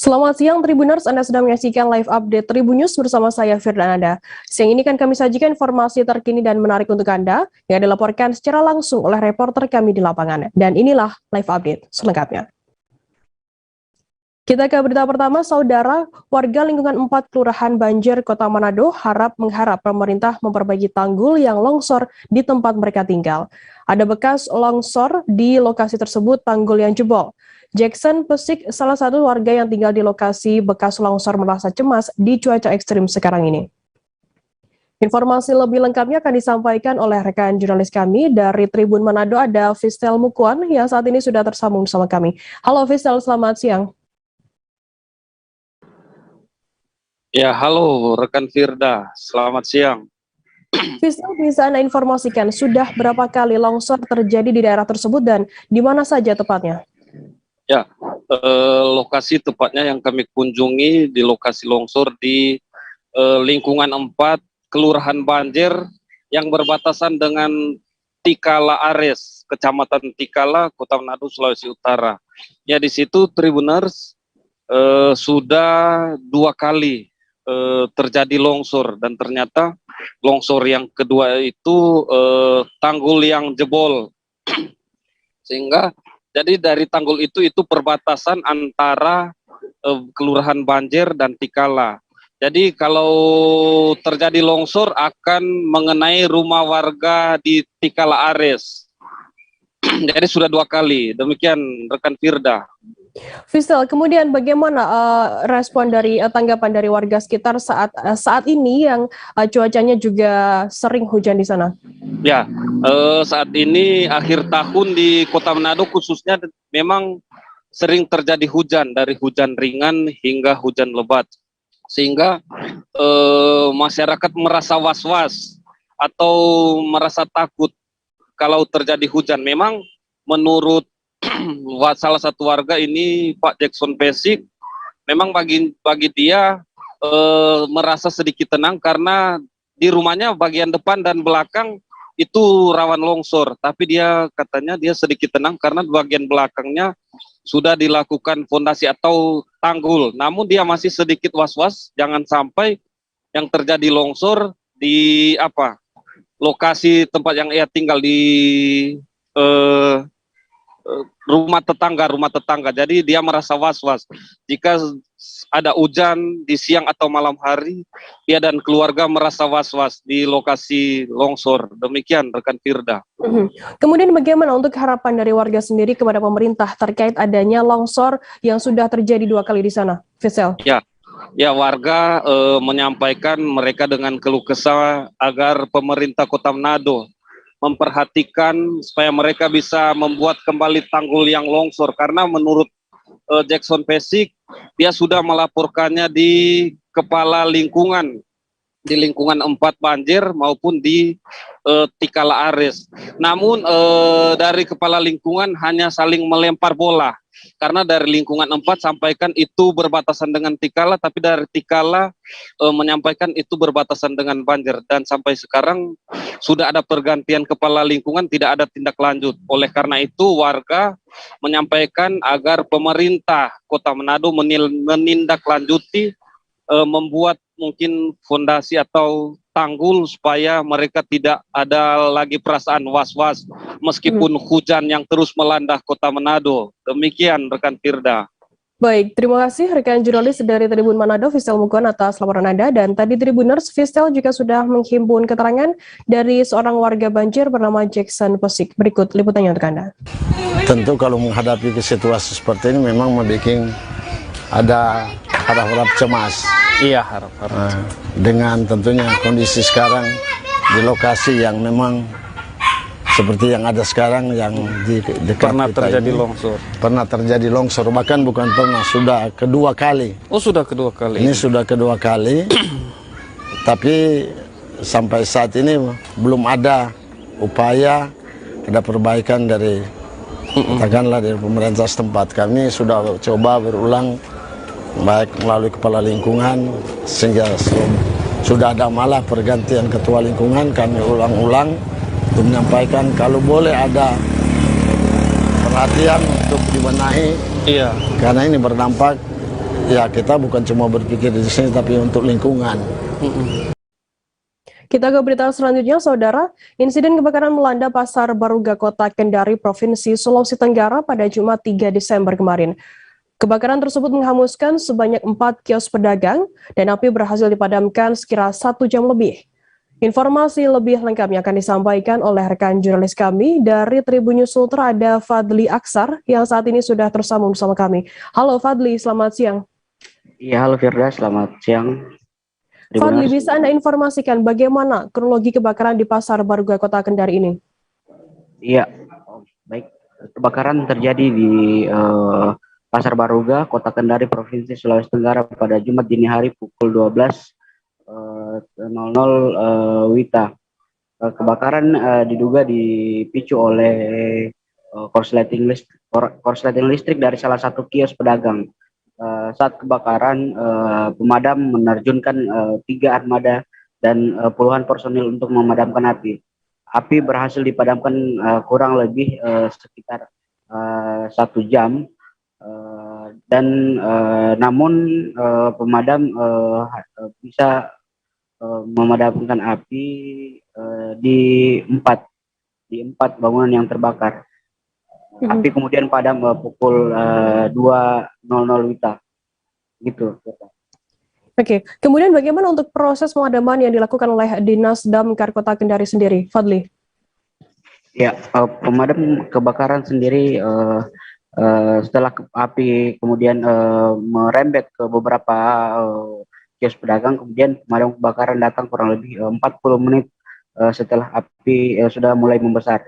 Selamat siang Tribuners, Anda sedang menyaksikan live update Tribun News bersama saya Firdan Anda. Siang ini kan kami sajikan informasi terkini dan menarik untuk Anda yang dilaporkan secara langsung oleh reporter kami di lapangan. Dan inilah live update selengkapnya. Kita ke berita pertama, saudara warga lingkungan 4 Kelurahan Banjir, Kota Manado mengharap pemerintah memperbaiki tanggul yang longsor di tempat mereka tinggal. Ada bekas longsor di lokasi tersebut, tanggul yang jebol. Jackson Pesik, salah satu warga yang tinggal di lokasi bekas longsor, merasa cemas di cuaca ekstrim sekarang ini. Informasi lebih lengkapnya akan disampaikan oleh rekan jurnalis kami dari Tribun Manado, ada Fistel Mukuan yang saat ini sudah tersambung bersama kami. Halo Fistel, selamat siang. Ya, halo rekan Firda, selamat siang. Fistel, bisa Anda informasikan sudah berapa kali longsor terjadi di daerah tersebut dan di mana saja tepatnya? Ya, lokasi tepatnya yang kami kunjungi di lokasi longsor di lingkungan 4 Kelurahan Banjir yang berbatasan dengan Tikala Ares, Kecamatan Tikala, Kota Manado, Sulawesi Utara. Ya, di situ Tribuners sudah 2 kali terjadi longsor, dan ternyata longsor yang kedua itu tanggul yang jebol. Sehingga jadi dari tanggul itu perbatasan antara Kelurahan Banjir dan Tikala. Jadi kalau terjadi longsor akan mengenai rumah warga di Tikala Ares. Jadi sudah 2 kali. Demikian rekan Firda. Fistel, kemudian bagaimana respon dari tanggapan dari warga sekitar saat ini yang cuacanya juga sering hujan di sana? Ya, saat ini akhir tahun di Kota Manado khususnya memang sering terjadi hujan, dari hujan ringan hingga hujan lebat, sehingga masyarakat merasa was-was atau merasa takut kalau terjadi hujan. Memang menurut salah satu warga ini, Pak Jackson Pesik, memang bagi dia merasa sedikit tenang karena di rumahnya bagian depan dan belakang itu rawan longsor, tapi dia katanya dia sedikit tenang karena bagian belakangnya sudah dilakukan fondasi atau tanggul. Namun dia masih sedikit was-was jangan sampai yang terjadi longsor di lokasi tempat yang ia tinggal di rumah tetangga. Jadi dia merasa was-was jika ada hujan di siang atau malam hari, dia dan keluarga merasa was-was di lokasi longsor. Demikian rekan Firda. Kemudian bagaimana untuk harapan dari warga sendiri kepada pemerintah terkait adanya longsor yang sudah terjadi 2 kali di sana, Fistel? Ya, warga menyampaikan mereka dengan keluh kesah agar pemerintah Kota Manado memperhatikan supaya mereka bisa membuat kembali tanggul yang longsor, karena menurut Jackson Pesik, dia sudah melaporkannya di kepala lingkungan, di lingkungan 4 Banjir maupun di Tikala Ares. Namun dari kepala lingkungan hanya saling melempar bola, karena dari lingkungan 4 sampaikan itu berbatasan dengan Tikala, tapi dari Tikala menyampaikan itu berbatasan dengan Banjir, dan sampai sekarang sudah ada pergantian kepala lingkungan, tidak ada tindak lanjut. Oleh karena itu warga menyampaikan agar pemerintah Kota Manado menindaklanjuti, membuat mungkin fondasi atau tanggul supaya mereka tidak ada lagi perasaan was-was meskipun hujan yang terus melanda Kota Manado. Demikian rekan Firda. Baik, terima kasih rekan jurnalis dari Tribun Manado, Fistel Mukuan, atas laporan Anda. Dan tadi Tribuners, Fistel juga sudah menghimpun keterangan dari seorang warga Banjir bernama Jackson Pesik. Berikut liputannya untuk Anda. Tentu kalau menghadapi situasi seperti ini memang membuat ada harap-harap cemas. Iya, harap-harap. Dengan tentunya kondisi sekarang di lokasi yang memang seperti yang ada sekarang, yang di dekat pernah kita terjadi ini, longsor. Pernah terjadi longsor, bahkan bukan pernah, sudah kedua kali. Oh, sudah kedua kali. Ini sudah kedua kali. Tapi sampai saat ini belum ada upaya, ada perbaikan dari katakanlah dari pemerintah setempat. Kami sudah coba berulang, baik melalui kepala lingkungan, sehingga sudah ada malah pergantian ketua lingkungan. Kami ulang-ulang untuk menyampaikan kalau boleh ada perhatian untuk dibenahi, karena ini berdampak ya kita bukan cuma berpikir di sini tapi untuk lingkungan. Kita ke berita selanjutnya, Saudara. Insiden kebakaran melanda Pasar Baruga Kota Kendari, Provinsi Sulawesi Tenggara pada Jumat 3 Desember kemarin. Kebakaran tersebut menghanguskan sebanyak 4 kios pedagang dan api berhasil dipadamkan sekira 1 jam lebih. Informasi lebih lengkapnya akan disampaikan oleh rekan jurnalis kami dari Tribun News Ultra, ada Fadli Aksar yang saat ini sudah tersambung bersama kami. Halo Fadli, selamat siang. Iya, halo Firda, selamat siang. Fadli, bisa Anda informasikan bagaimana kronologi kebakaran di Pasar Baruga Kota Kendari ini? Iya, baik. Kebakaran terjadi di Pasar Baruga, Kota Kendari, Provinsi Sulawesi Tenggara pada Jumat dini hari pukul 12.00 WITA. Kebakaran diduga dipicu oleh korsleting listrik dari salah satu kios pedagang. Saat kebakaran, pemadam menerjunkan 3 armada dan puluhan personil untuk memadamkan api. Api berhasil dipadamkan kurang lebih sekitar 1 jam, dan namun pemadam bisa memadamkan api di empat bangunan yang terbakar. Api kemudian padam pukul 2.00 WITA, gitu. Oke, kemudian bagaimana untuk proses pemadaman yang dilakukan oleh Dinas Damkar Kota Kendari sendiri, Fadli? Ya, pemadam kebakaran sendiri setelah api kemudian merembet ke beberapa kios pedagang, kemudian pemadam kebakaran datang kurang lebih 40 menit setelah api sudah mulai membesar.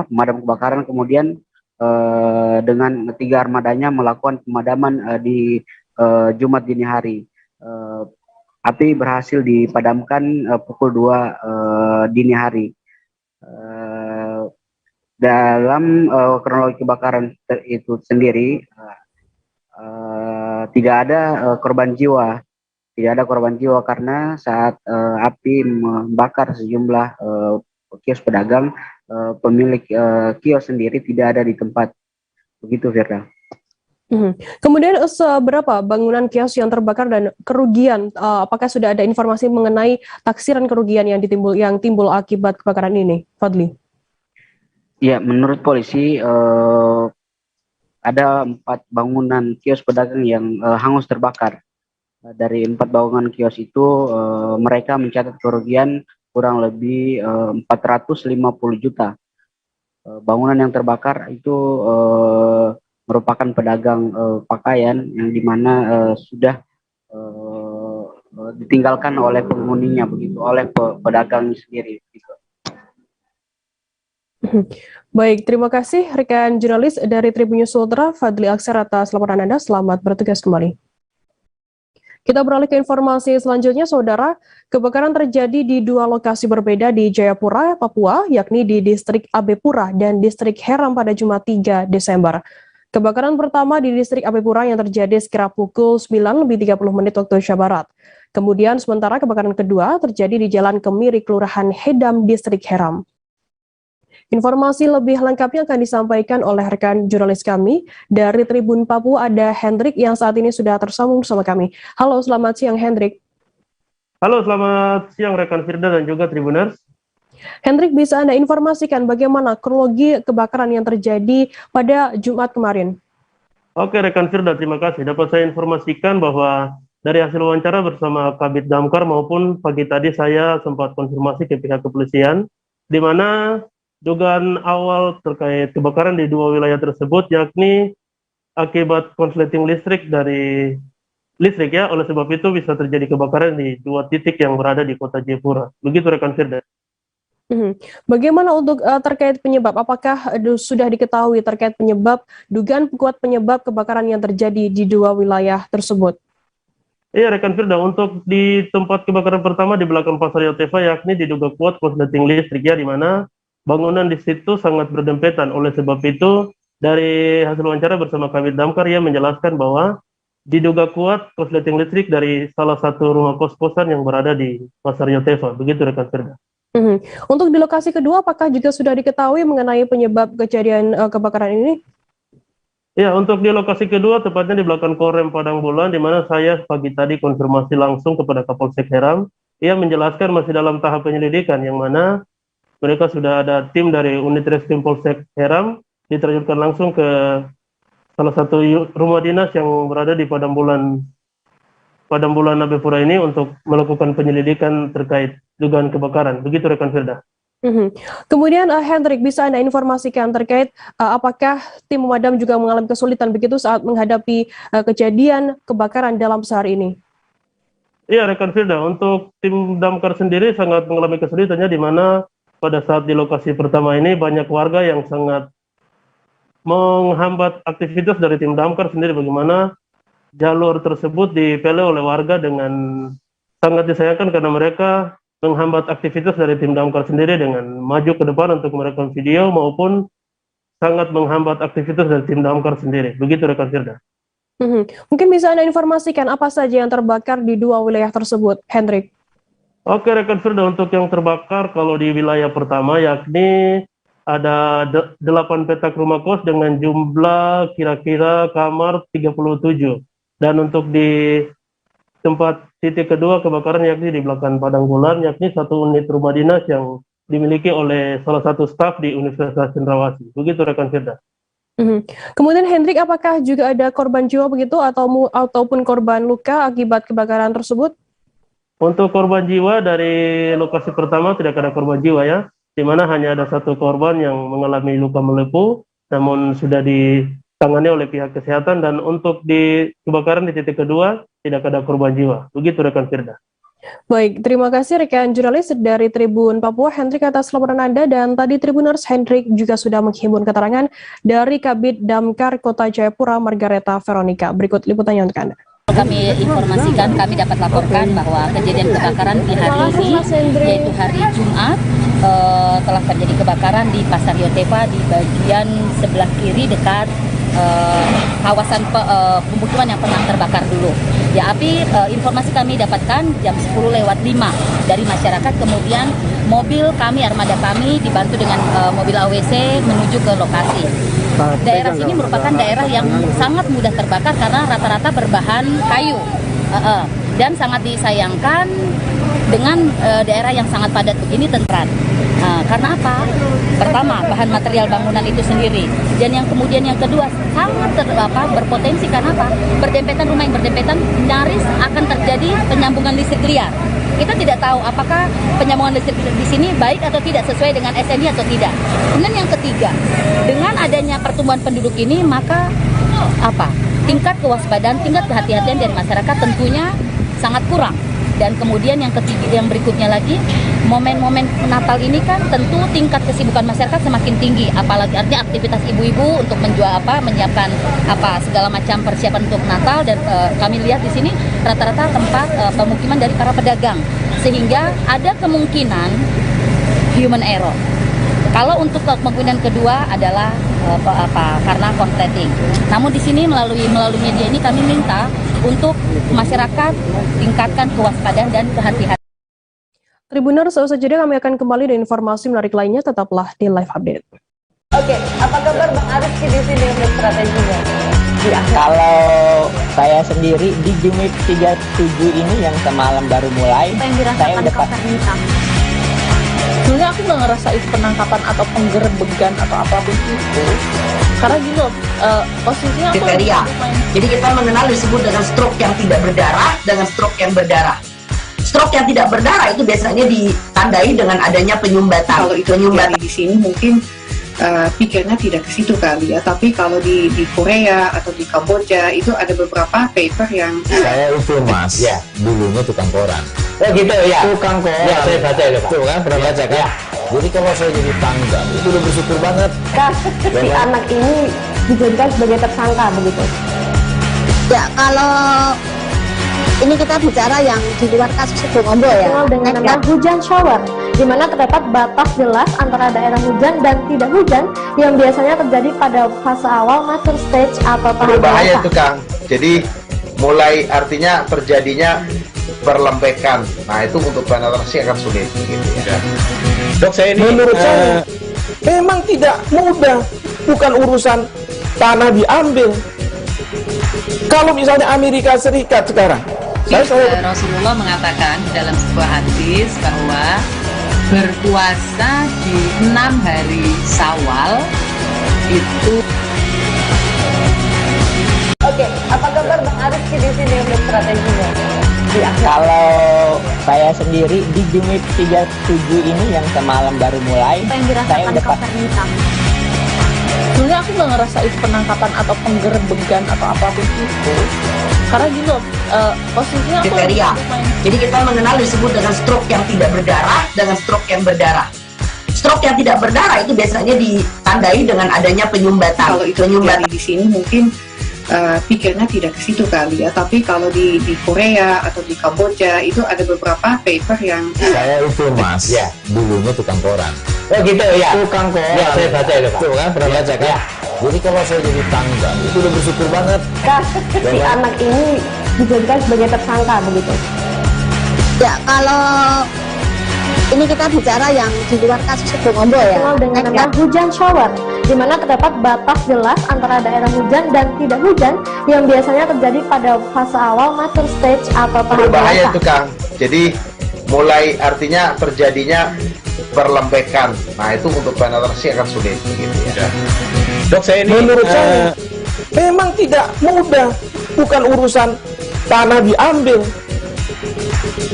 Pemadam kebakaran kemudian dengan 3 armadanya melakukan pemadaman di Jumat dini hari. Api berhasil dipadamkan pukul 2 dini hari. Dalam kronologi kebakaran itu sendiri tidak ada korban jiwa. Tidak ada korban jiwa karena saat api membakar sejumlah kios pedagang, pemilik kios sendiri tidak ada di tempat. Begitu, Firda. Kemudian seberapa bangunan kios yang terbakar dan kerugian? Apakah sudah ada informasi mengenai taksiran kerugian yang timbul akibat kebakaran ini, Fadli? Ya, menurut polisi ada 4 bangunan kios pedagang yang hangus terbakar. Dari 4 bangunan kios itu mereka mencatat kerugian kurang lebih 450 juta. Bangunan yang terbakar itu merupakan pedagang pakaian yang dimana sudah ditinggalkan oleh penghuninya, begitu, oleh pedagang sendiri. Gitu. Baik, terima kasih rekan jurnalis dari Tribun News Ultra, Fadli Aksar, atas laporan Anda. Selamat bertugas kembali. Kita beralih ke informasi selanjutnya, Saudara. Kebakaran terjadi di 2 lokasi berbeda di Jayapura, Papua, yakni di Distrik Abepura dan Distrik Heram pada Jumat 3 Desember. Kebakaran pertama di Distrik Abepura yang terjadi sekira pukul 9:30 waktu Indonesia Barat. Kemudian sementara kebakaran kedua terjadi di Jalan Kemiri, Kelurahan Hedam, Distrik Heram. Informasi lebih lengkapnya akan disampaikan oleh rekan jurnalis kami dari Tribun Papua, ada Hendrik yang saat ini sudah tersambung bersama kami. Halo, selamat siang Hendrik. Halo, selamat siang rekan Firda dan juga Tribuners. Hendrik, bisa Anda informasikan bagaimana kronologi kebakaran yang terjadi pada Jumat kemarin? Oke rekan Firda, terima kasih. Dapat saya informasikan bahwa dari hasil wawancara bersama Kabid Damkar maupun pagi tadi saya sempat konfirmasi ke pihak kepolisian, di mana dugaan awal terkait kebakaran di 2 wilayah tersebut, yakni akibat konsleting listrik ya, oleh sebab itu bisa terjadi kebakaran di 2 titik yang berada di Kota Jayapura. Begitu rekan Firda. Bagaimana untuk terkait penyebab? Apakah sudah diketahui terkait dugaan kuat penyebab kebakaran yang terjadi di 2 wilayah tersebut? Iya rekan Firda, untuk di tempat kebakaran pertama di belakang Pasar Yotefa, yakni diduga kuat konsleting listrik ya, di mana bangunan di situ sangat berdempetan. Oleh sebab itu, dari hasil wawancara bersama Kabid Damkar, ia menjelaskan bahwa diduga kuat korsleting listrik dari salah satu rumah kos-kosan yang berada di Pasar Yotefa. Begitu rekan Firda. Untuk di lokasi kedua, apakah juga sudah diketahui mengenai penyebab kejadian kebakaran ini? Ya, untuk di lokasi kedua, tepatnya di belakang Korem Padang Bulan, di mana saya pagi tadi konfirmasi langsung kepada Kapolsek Heram. Ia menjelaskan masih dalam tahap penyelidikan, yang mana mereka sudah ada tim dari unit reskrim Polsek Heram, diterjunkan langsung ke salah satu rumah dinas yang berada di Padang Bulan Nabepura ini untuk melakukan penyelidikan terkait dugaan kebakaran. Begitu rekan Firda. Kemudian Hendrik, bisa Anda informasikan terkait apakah tim pemadam juga mengalami kesulitan begitu saat menghadapi kejadian kebakaran dalam sehari ini? Iya rekan Firda, untuk tim damkar sendiri sangat mengalami kesulitannya, di mana pada saat di lokasi pertama ini banyak warga yang sangat menghambat aktivitas dari tim damkar sendiri, bagaimana jalur tersebut dipele oleh warga dengan sangat disayangkan karena mereka menghambat aktivitas dari tim damkar sendiri dengan maju ke depan untuk merekam video maupun sangat menghambat aktivitas dari tim damkar sendiri. Begitu rekan Firda. Mungkin bisa Anda informasikan apa saja yang terbakar di dua wilayah tersebut, Hendrik? Oke rekan Firda, untuk yang terbakar kalau di wilayah pertama yakni ada 8 petak rumah kos dengan jumlah kira-kira kamar 37. Dan untuk di tempat titik kedua kebakaran yakni di belakang Padang Bulan, yakni satu unit rumah dinas yang dimiliki oleh salah satu staf di Universitas Cendrawasih. Begitu rekan Firda. Kemudian Hendrik, apakah juga ada korban jiwa begitu ataupun korban luka akibat kebakaran tersebut? Untuk korban jiwa dari lokasi pertama tidak ada korban jiwa ya, di mana hanya ada satu korban yang mengalami luka melepuh, namun sudah ditangani oleh pihak kesehatan. Dan untuk di kebakaran di titik kedua tidak ada korban jiwa. Begitu rekan Firda. Baik, terima kasih rekan jurnalis dari Tribun Papua, Hendrik, atas laporan Anda. Dan tadi Tribuners, Hendrik juga sudah menghimpun keterangan dari Kabid Damkar Kota Jayapura, Margareta Veronica. Berikut liputannya untuk Anda. Kami informasikan, kami dapat laporkan bahwa kejadian kebakaran di hari ini, yaitu hari Jumat, telah terjadi kebakaran di Pasar Yotepa di bagian sebelah kiri dekat kawasan pemukiman yang pernah terbakar dulu. Ya, api informasi kami dapatkan jam 10:05 dari masyarakat, kemudian mobil kami, armada kami dibantu dengan mobil AWC menuju ke lokasi. Daerah sini merupakan daerah yang sangat mudah terbakar karena rata-rata berbahan kayu dan sangat disayangkan dengan daerah yang sangat padat begini tentram. Karena apa? Pertama, bahan material bangunan itu sendiri, dan yang kemudian yang kedua sangat berpotensi karena apa? Berdempetan, rumah yang berdempetan, nyaris akan terjadi penyambungan listrik liar. Kita tidak tahu apakah penyambungan listrik di sini baik atau tidak, sesuai dengan SNI atau tidak. Kemudian yang ketiga, dengan adanya pertumbuhan penduduk ini, maka tingkat kewaspadaan, tingkat kehati-hatian dari masyarakat tentunya sangat kurang. Dan kemudian yang ketiga, yang berikutnya lagi, momen-momen Natal ini kan tentu tingkat kesibukan masyarakat semakin tinggi, apalagi artinya aktivitas ibu-ibu untuk menyiapkan segala macam persiapan untuk Natal. Dan kami lihat di sini rata-rata tempat pemukiman dari para pedagang, sehingga ada kemungkinan human error. Kalau untuk kemungkinan kedua adalah karena korsleting. Namun di sini melalui media ini kami minta untuk masyarakat tingkatkan kewaspadaan dan kehati-hatian. Tribuners, seusai jeda kami akan kembali dengan informasi menarik lainnya. Tetaplah di Live Update. Oke, apa kabar Bang Arifki di sini untuk strateginya? Kalau saya sendiri di Game Week 37 ini yang semalam baru mulai, saya udah pasti. Sebenarnya aku nggak ngerasa itu penangkapan atau penggerbegan atau apapun itu, karena gini loh, posisinya aku kriteria. Jadi kita mengenal disebut dengan stroke yang tidak berdarah dengan stroke yang berdarah. Stroke yang tidak berdarah itu biasanya ditandai dengan adanya penyumbatan. Kalau itu penyumbatan di sini mungkin pikirnya tidak ke situ kali ya, tapi kalau di Korea atau di Kamboja itu ada beberapa paper yang saya itu mas, ya dulunya tukang koran. Oh gitu ya, Tukang koran. Ya, saya baca ya Pak. Tuh kan, pernah baca kan? Ya. Jadi kalau saya jadi tanggal itu udah bersyukur banget. Si anak ini dijadikan sebagai tersangka begitu. Ya, kalau ini kita bicara yang di luar kasus Situbondo ya. Dengan nama hujan shower, di mana terdapat batas jelas antara daerah hujan dan tidak hujan yang biasanya terjadi pada fase awal mature stage atau tahap bahaya itu Kang. Jadi mulai artinya terjadinya perlembekan. Nah itu untuk penetrasi akan sulit gitu ya. Dok, saya ini menurut saya memang tidak mudah, bukan urusan tanah diambil. Kalau misalnya Amerika Serikat sekarang, Rasulullah mengatakan dalam sebuah hadis bahwa berpuasa di 6 hari Syawal itu. Oke, apa kabar Bang Arif di sini untuk strateginya? Kalau saya sendiri di Jumit 37 ini yang semalam baru mulai, saya udah Sebenarnya aku nggak ngerasa itu penangkapan atau penggerebegan atau apapun itu, karena gini loh, posisinya aku kriteria. Jadi kita mengenal disebut dengan stroke yang tidak berdarah dengan stroke yang berdarah. Stroke yang tidak berdarah itu biasanya ditandai dengan adanya penyumbatan. Kalau itu terjadi di sini mungkin pikirnya tidak ke situ kali ya, tapi kalau di Korea atau di Kamboja itu ada beberapa paper yang saya itu Mas, ya dulunya tukang koran. Oh gitu ya. Tukang koran. Ya, saya baca itu Pak. Tuh kan, pernah baca kan? Ya. Jadi kalau saya jadi tanggal, itu udah bersyukur banget. Si anak ini dijadikan sebagai tersangka begitu. Ya, kalau ini kita bicara yang di luar kasus Sebongombo ya. Dikenal dengan nama hujan shower, di mana terdapat batas jelas antara daerah hujan dan tidak hujan yang biasanya terjadi pada fase awal mature stage atau tahap Berbahaya dewasa. itu Kang. Jadi mulai artinya terjadinya perlembekan. Nah itu untuk penetrasi akan sulit begitu ya. Dok, saya ini menurut saya memang tidak mudah, bukan urusan tanah diambil.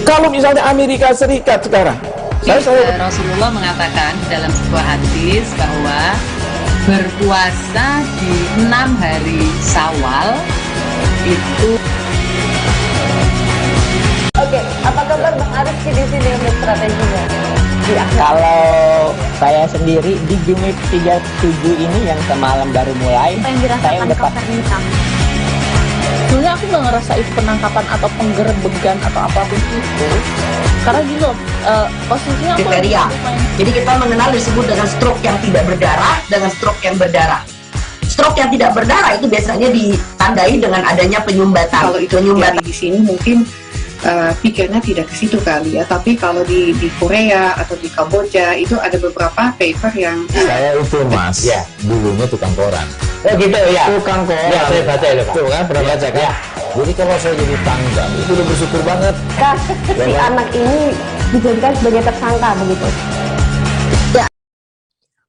Kalau misalnya Amerika Serikat sekarang, Rasulullah mengatakan dalam sebuah hadis bahwa berpuasa di 6 hari Syawal itu. Oke, apa kabar Bang Arif di sini untuk strateginya? Kalau saya sendiri di Jumit 37 ini yang semalam baru mulai, saya udah Sebenarnya aku nggak ngerasa itu penangkapan atau penggerebegan atau apapun itu, karena gini loh, posisinya aku kriteria. Jadi kita mengenal disebut dengan stroke yang tidak berdarah dengan stroke yang berdarah. Stroke yang tidak berdarah itu biasanya ditandai dengan adanya penyumbatan. Kalau itu terjadi di sini mungkin pikirnya tidak ke situ kali ya, tapi kalau di Korea atau di Kamboja itu ada beberapa paper yang saya itu Mas, ya dulunya tukang koran. Oh gitu ya. Tukang koran. Ya, saya baca itu Pak. Tuh kan, pernah baca kan? Ya. Jadi kalau saya jadi tanggal, itu udah bersyukur banget. Si anak ini dijadikan sebagai tersangka begitu.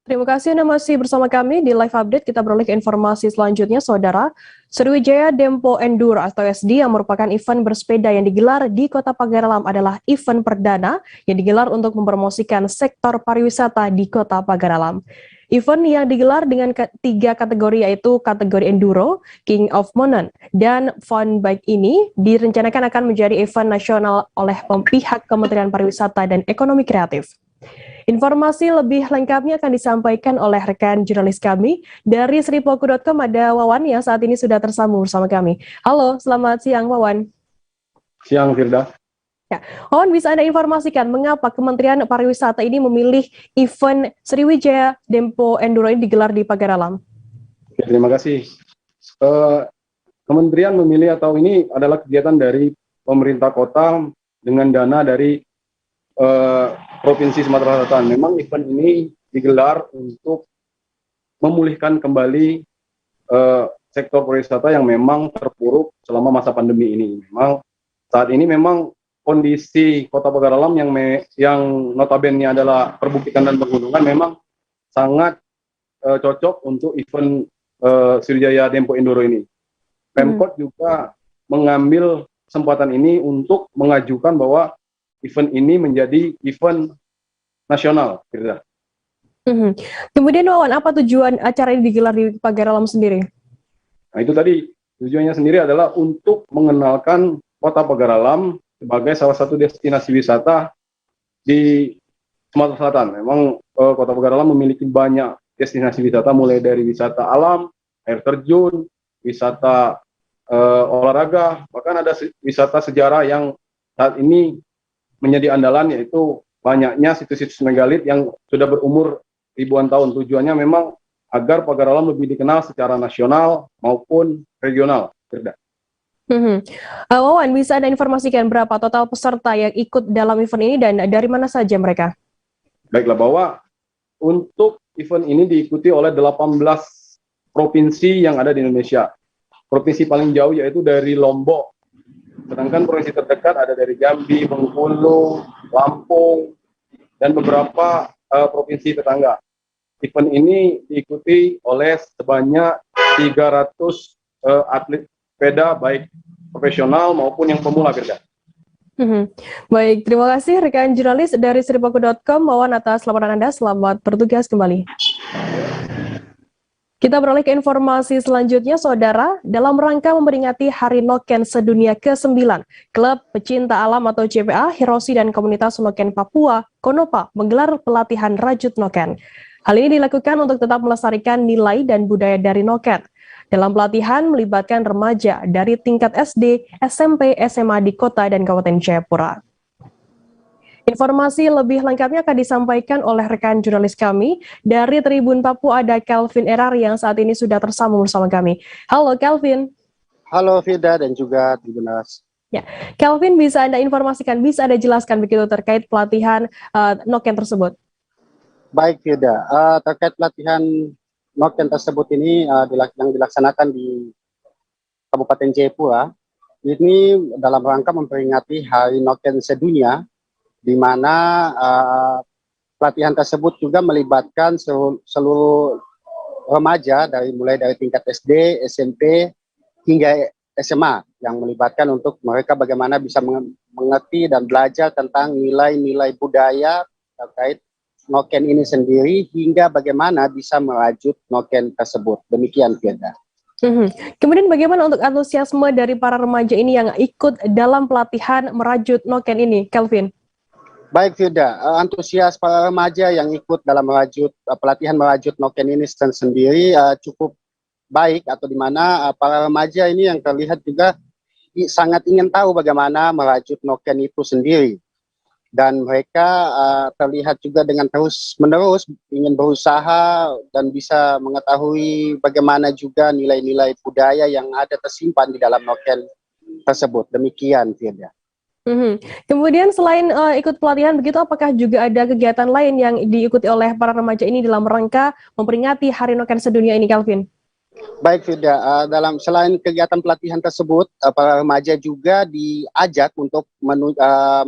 Terima kasih Anda masih bersama kami di Live Update. Kita beralih ke informasi selanjutnya, Saudara. Sriwijaya Dempo Enduro atau SD yang merupakan event bersepeda yang digelar di Kota Pagar Alam adalah event perdana yang digelar untuk mempromosikan sektor pariwisata di Kota Pagar Alam. Event yang digelar dengan 3 kategori yaitu kategori Enduro, King of Mountain, dan Fun Bike ini direncanakan akan menjadi event nasional oleh pihak Kementerian Pariwisata dan Ekonomi Kreatif. Informasi lebih lengkapnya akan disampaikan oleh rekan jurnalis kami dari sripoku.com, ada Wawan yang saat ini sudah tersambung bersama kami. Halo, selamat siang Wawan. Siang Firda. Ya, Wawan, bisa Anda informasikan mengapa Kementerian Pariwisata ini memilih event Sriwijaya Dempo Enduro ini digelar di Pagar Alam? Oke, terima kasih. Kementerian memilih atau ini adalah kegiatan dari pemerintah kota dengan dana dari Provinsi Sumatera Selatan. Memang event ini digelar untuk memulihkan kembali sektor pariwisata yang memang terpuruk selama masa pandemi ini. Memang saat ini memang kondisi Kota Pagar Alam yang notabene adalah perbukitan dan pegunungan memang sangat cocok untuk event Sriwijaya Dempo Enduro ini. Pemkot juga mengambil kesempatan ini untuk mengajukan bahwa event ini menjadi event nasional. Kemudian Wawan, apa tujuan acara ini digelar di Pagar Alam sendiri? Nah itu tadi, tujuannya sendiri adalah untuk mengenalkan Kota Pagar Alam sebagai salah satu destinasi wisata di Sumatera Selatan. Memang Kota Pagar Alam memiliki banyak destinasi wisata, mulai dari wisata alam, air terjun, wisata olahraga, bahkan ada wisata sejarah yang saat ini menjadi andalan, yaitu banyaknya situs-situs megalit yang sudah berumur ribuan tahun. Tujuannya memang agar Pagar Alam lebih dikenal secara nasional maupun regional. Wawan, bisa Anda informasikan berapa total peserta yang ikut dalam event ini dan dari mana saja mereka? Baiklah, bahwa untuk event ini diikuti oleh 18 provinsi yang ada di Indonesia. Provinsi paling jauh yaitu dari Lombok. Sedangkan provinsi terdekat ada dari Jambi, Bengkulu, Lampung, dan beberapa provinsi tetangga. Event ini diikuti oleh sebanyak 300 atlet sepeda baik profesional maupun yang pemula, Firda. Baik, terima kasih rekan jurnalis dari Seripaku.com, Wawan, atas laporan Anda. Selamat bertugas kembali. Kita beralih ke informasi selanjutnya, Saudara. Dalam rangka memperingati Hari Noken Sedunia ke-9, Klub Pecinta Alam atau CPA Hiroshi dan Komunitas Noken Papua, Konopa, menggelar pelatihan rajut noken. Hal ini dilakukan untuk tetap melestarikan nilai dan budaya dari noken. Dalam pelatihan melibatkan remaja dari tingkat SD, SMP, SMA di kota dan Kabupaten Jayapura. Informasi lebih lengkapnya akan disampaikan oleh rekan jurnalis kami dari Tribun Papua, ada Kelvin Erar yang saat ini sudah tersambung bersama kami. Halo Kelvin. Halo Firda dan juga Tribunas. Ya, Kelvin, bisa Anda informasikan, bisa Anda jelaskan begitu terkait pelatihan noken tersebut? Baik Firda, terkait pelatihan noken tersebut ini yang dilaksanakan di Kabupaten Jayapura, ini dalam rangka memperingati Hari Noken Sedunia, di mana pelatihan tersebut juga melibatkan seluruh remaja mulai dari tingkat SD, SMP, hingga SMA, yang melibatkan untuk mereka bagaimana bisa mengerti dan belajar tentang nilai-nilai budaya terkait noken ini sendiri, hingga bagaimana bisa merajut noken tersebut. Demikian, Firda. Kemudian bagaimana untuk antusiasme dari para remaja ini yang ikut dalam pelatihan merajut noken ini, Kelvin? Baik, Firda, antusias para remaja yang ikut dalam pelatihan merajut noken ini sendiri cukup baik, atau di mana para remaja ini yang terlihat juga sangat ingin tahu bagaimana merajut noken itu sendiri. Dan mereka terlihat juga dengan terus-menerus ingin berusaha dan bisa mengetahui bagaimana juga nilai-nilai budaya yang ada tersimpan di dalam noken tersebut. Demikian, Firda. Kemudian selain ikut pelatihan begitu, apakah juga ada kegiatan lain yang diikuti oleh para remaja ini dalam rangka memperingati Hari Noken Sedunia ini, Kelvin? Baik, Firda, selain kegiatan pelatihan tersebut, para remaja juga diajak untuk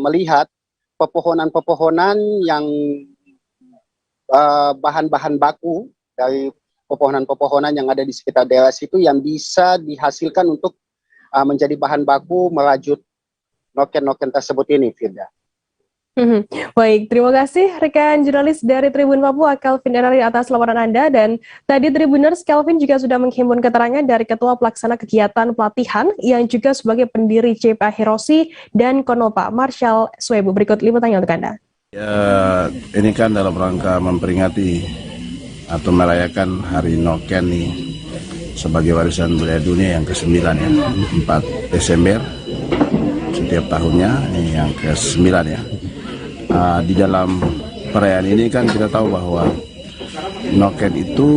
melihat pepohonan-pepohonan yang bahan-bahan baku dari pepohonan-pepohonan yang ada di sekitar daerah situ yang bisa dihasilkan untuk menjadi bahan baku merajut noken-noken tersebut ini, Firda. Baik, terima kasih rekan jurnalis dari Tribun Papua, Kelvin Erar, atas laporan Anda. Dan tadi Tribuners, Kelvin juga sudah menghimpun keterangan dari Ketua Pelaksana Kegiatan Pelatihan yang juga sebagai pendiri CPA Hiroshi dan Konopa, Marshall Swebu. Berikut liputannya untuk Anda. Ya, ini kan dalam rangka memperingati atau merayakan Hari Noken nih sebagai warisan budaya dunia yang ke-9 ya, 4 Desember setiap tahunnya, ini yang ke-9 ya. Di dalam perayaan ini kan kita tahu bahwa noken itu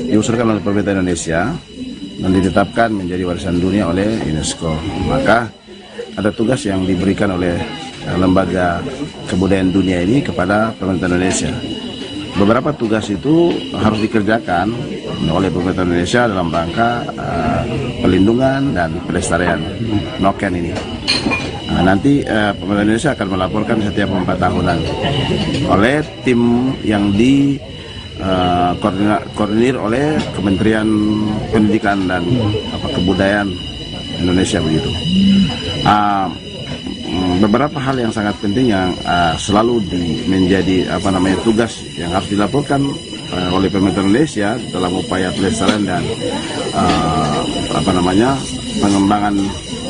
diusulkan oleh pemerintah Indonesia dan ditetapkan menjadi warisan dunia oleh UNESCO. Maka ada tugas yang diberikan oleh lembaga kebudayaan dunia ini kepada pemerintah Indonesia. Beberapa tugas itu harus dikerjakan oleh pemerintah Indonesia dalam rangka pelindungan dan pelestarian noken ini. Nanti pemerintah Indonesia akan melaporkan setiap 4 tahunan oleh tim yang koordinir oleh Kementerian Pendidikan dan Kebudayaan Indonesia begitu. Beberapa hal yang sangat penting yang selalu menjadi tugas yang harus dilaporkan oleh pemerintah Indonesia dalam upaya pelestarian dan pengembangan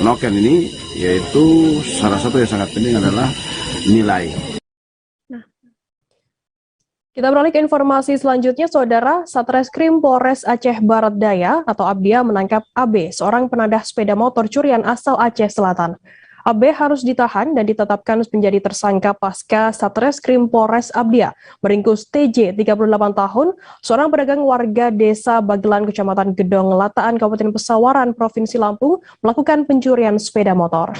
noken ini, yaitu salah satu yang sangat penting adalah nilai. Kita beralih ke informasi selanjutnya, Saudara. Satreskrim Polres Aceh Barat Daya atau Abdia menangkap AB, seorang penadah sepeda motor curian asal Aceh Selatan. AB harus ditahan dan ditetapkan menjadi tersangka pasca Satreskrim Polres Abdia meringkus TJ 38 tahun, seorang pedagang warga desa Bagelan, Kecamatan Gedong Lataan, Kabupaten Pesawaran, Provinsi Lampung, melakukan pencurian sepeda motor.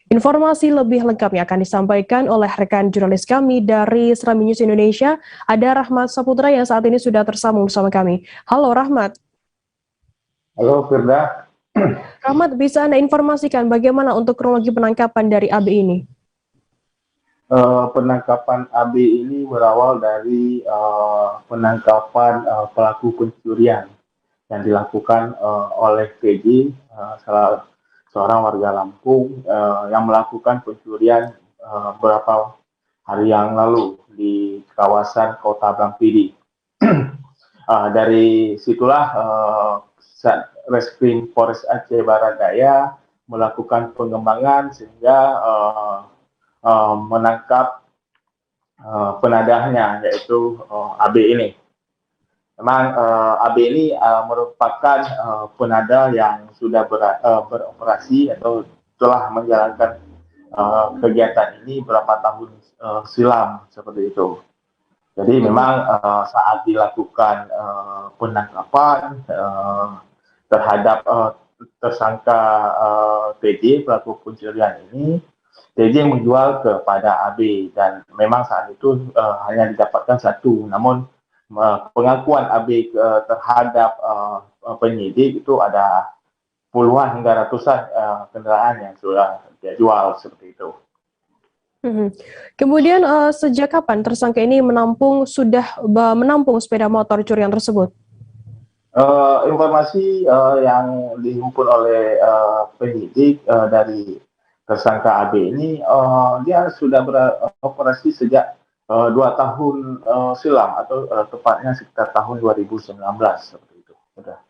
Informasi lebih lengkapnya akan disampaikan oleh rekan jurnalis kami dari Serambi News Indonesia, ada Rahmat Saputra yang saat ini sudah tersambung bersama kami. Halo Rahmat. Halo Firda. Rahmat, bisa Anda informasikan bagaimana untuk kronologi penangkapan dari AB ini? Penangkapan AB ini berawal dari penangkapan pelaku pencurian yang dilakukan oleh PJ, seorang warga Lampung yang melakukan pencurian beberapa hari yang lalu di kawasan Kota Blangpidi. Dari situlah Reskrim Polres Aceh Barat Daya melakukan pengembangan sehingga menangkap penadahnya, yaitu AB ini. Memang AB ini merupakan penadah yang sudah beroperasi atau telah menjalankan kegiatan ini berapa tahun silam seperti itu. Jadi memang saat dilakukan penangkapan terhadap tersangka PJ pelaku pencurian ini, PJ menjual kepada AB dan memang saat itu hanya didapatkan satu, namun pengakuan AB terhadap penyidik itu ada puluhan hingga ratusan kendaraan yang sudah dia jual seperti itu. Kemudian sejak kapan tersangka ini sudah menampung sepeda motor curian tersebut? Informasi yang dihimpun oleh penyidik dari tersangka AB ini, dia sudah beroperasi sejak 2 tahun silam atau tepatnya sekitar tahun 2019 seperti itu. Sudah.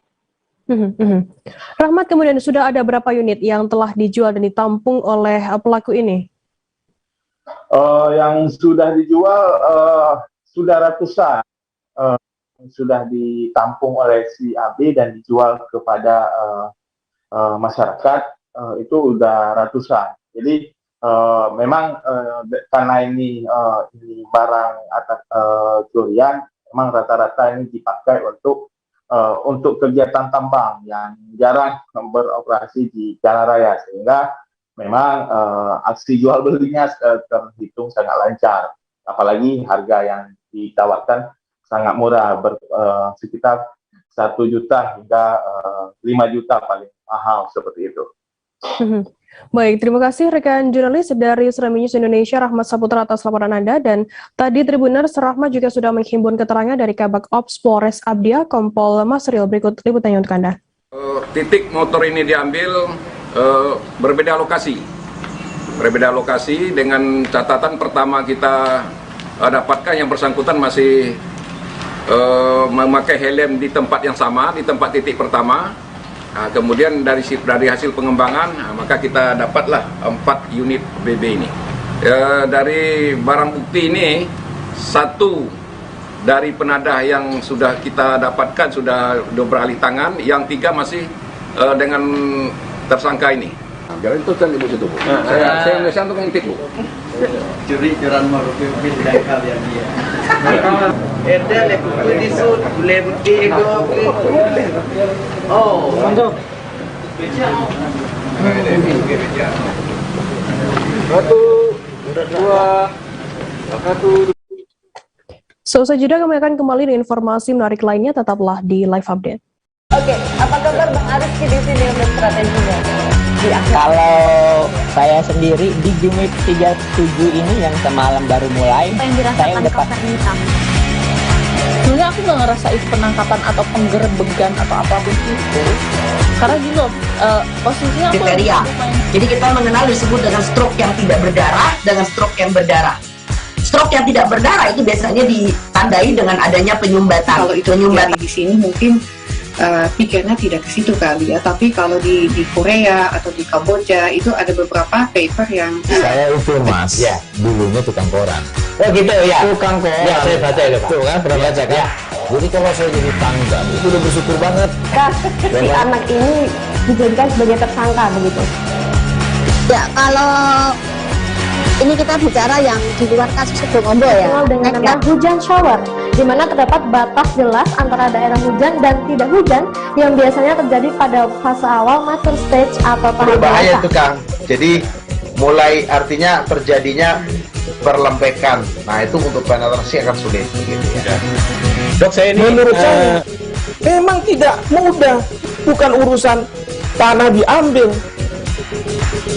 Rahmat, kemudian sudah ada berapa unit yang telah dijual dan ditampung oleh pelaku ini? Yang sudah dijual sudah ratusan, sudah ditampung oleh si AB dan dijual kepada masyarakat, itu udah ratusan. Jadi memang karena ini barang atas curian, memang rata-rata ini dipakai untuk kegiatan tambang yang jarang beroperasi di jalan raya, sehingga memang aksi jual belinya terhitung sangat lancar, apalagi harga yang ditawarkan sangat murah, sekitar 1 juta hingga 5 juta paling mahal seperti itu. Baik, terima kasih rekan jurnalis dari Serambi News Indonesia, Rahmat Saputra atas laporan Anda. Dan tadi Tribuners, Rahmat juga sudah menghimpun keterangan dari Kabak Ops Polres Abdia, Kompol Masril. Berikut liputannya untuk Anda. Titik motor ini diambil berbeda lokasi. Berbeda lokasi dengan catatan pertama kita dapatkan yang bersangkutan masih memakai helm di tempat yang sama, di tempat titik pertama. Kemudian dari hasil pengembangan, maka kita dapatlah 4 unit BB ini. Dari barang bukti ini, 1 dari penadah yang sudah kita dapatkan sudah beralih tangan, yang 3 masih dengan tersangka ini. Biarin itu kan ibu situ, Bu. Saya Indonesia untuk ngintip, Bu. Curi-curan merupakan dangkal yang dia. Ada lepas disut, lebih oh, mantap. Selesai jeda, kami akan kembali dengan informasi menarik lainnya. Tetaplah di Live Update. Oke, apa kabar Bang Aris di sini untuk strateginya? Kalau saya sendiri di Jumip 37 ini yang semalam baru mulai, saya udah sebenarnya aku nggak ngerasain penangkapan atau penggerebegan atau apapun itu, karena gini loh, posisinya aku kriteria. Jadi kita mengenal disebut dengan stroke yang tidak berdarah dengan stroke yang berdarah. Stroke yang tidak berdarah itu biasanya ditandai dengan adanya penyumbatan. Kalau itu terjadi di sini mungkin pikirnya tidak ke situ kali ya, tapi kalau di Korea atau di Kamboja itu ada beberapa paper yang saya itu Mas, ya, dulunya tukang koran. Oh gitu ya, tukang koran. Ya, saya baca itu Pak. Tuh kan, pernah baca kan? Ya. Jadi kalau saya jadi tangga, itu udah bersyukur banget. Si anak ini dijadikan sebagai tersangka begitu. Ya, kalau ini kita bicara yang di luar kasus Situbondo ya. Dikenal dengan nama hujan shower, di mana terdapat batas jelas antara daerah hujan dan tidak hujan yang biasanya terjadi pada fase awal mature stage atau tahap berbahaya dewasa. itu Kang. Jadi mulai artinya terjadinya perlempekan. Nah itu untuk penetrasi akan sulit begitu ya. Dok, saya ini menurut saya memang tidak mudah, bukan urusan tanah diambil.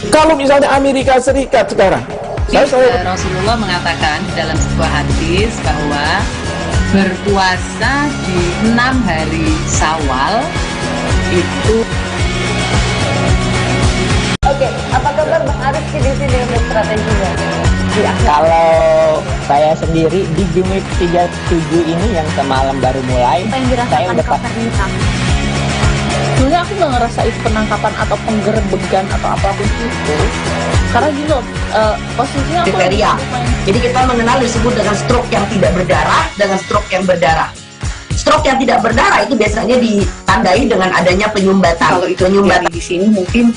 Kalau misalnya Amerika Serikat sekarang, Rasulullah mengatakan dalam sebuah hadis bahwa berpuasa di 6 hari Syawal itu. Oke, apa kabar Bang Arif di sini untuk strateginya? Kalau saya sendiri di Jumit 37 ini yang semalam baru mulai, saya udah Sebenarnya aku nggak ngerasa itu penangkapan atau penggerbegan atau apapun itu, karena gini loh, posisinya aku kriteria. Jadi kita mengenal disebut dengan stroke yang tidak berdarah dengan stroke yang berdarah. Stroke yang tidak berdarah itu biasanya ditandai dengan adanya penyumbatan. Kalau itu penyumbatan di sini mungkin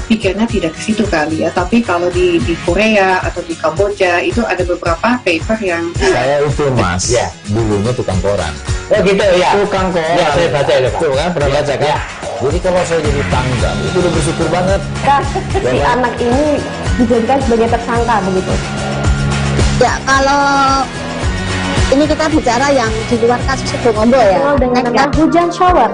pikirnya tidak ke situ kali ya, tapi kalau di Korea atau di Kamboja itu ada beberapa paper yang saya itu mas, ya dulunya tukang koran. Oh gitu ya, Tukang koran. Ya, saya baca itu Pak. Tuh kan, pernah baca kan? Ya. Jadi kalau saya jadi tanggam itu udah bersyukur banget. Si anak ini dijadikan sebagai tersangka begitu. Ya kalau ini kita bicara yang di luar kasus Situbondo ya. Dengan nama hujan shower.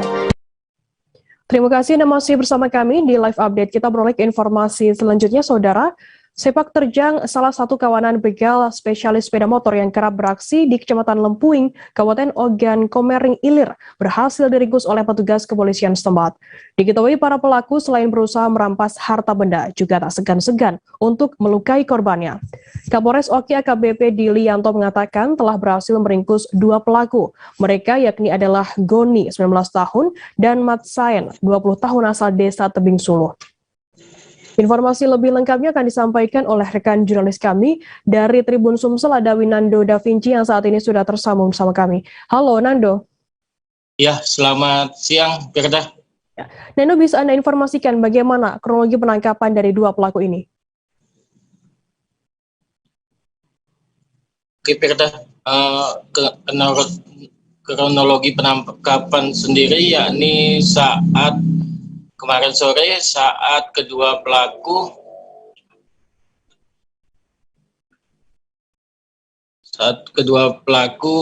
Terima kasih Anda masih bersama kami di live update. Kita beralih ke informasi selanjutnya, Saudara. Sepak terjang salah satu kawanan begal spesialis sepeda motor yang kerap beraksi di Kecamatan Lempuing, Kabupaten Ogan Komering Ilir, berhasil diringkus oleh petugas kepolisian setempat. Diketahui para pelaku selain berusaha merampas harta benda, juga tak segan-segan untuk melukai korbannya. Kapolres Oki AKBP Dilianto mengatakan telah berhasil meringkus 2 pelaku. Mereka yakni adalah Goni, 19 tahun, dan Mat Saen, 20 tahun asal desa Tebing Suluh. Informasi lebih lengkapnya akan disampaikan oleh rekan jurnalis kami dari Tribun Sumsel, ada Winando Da Vinci yang saat ini sudah tersambung bersama kami. Halo Nando. Ya, selamat siang, Firda. Nando, bisa Anda informasikan bagaimana kronologi penangkapan dari 2 pelaku ini? Oke, Firda, kronologi penangkapan sendiri yakni saat kemarin sore saat kedua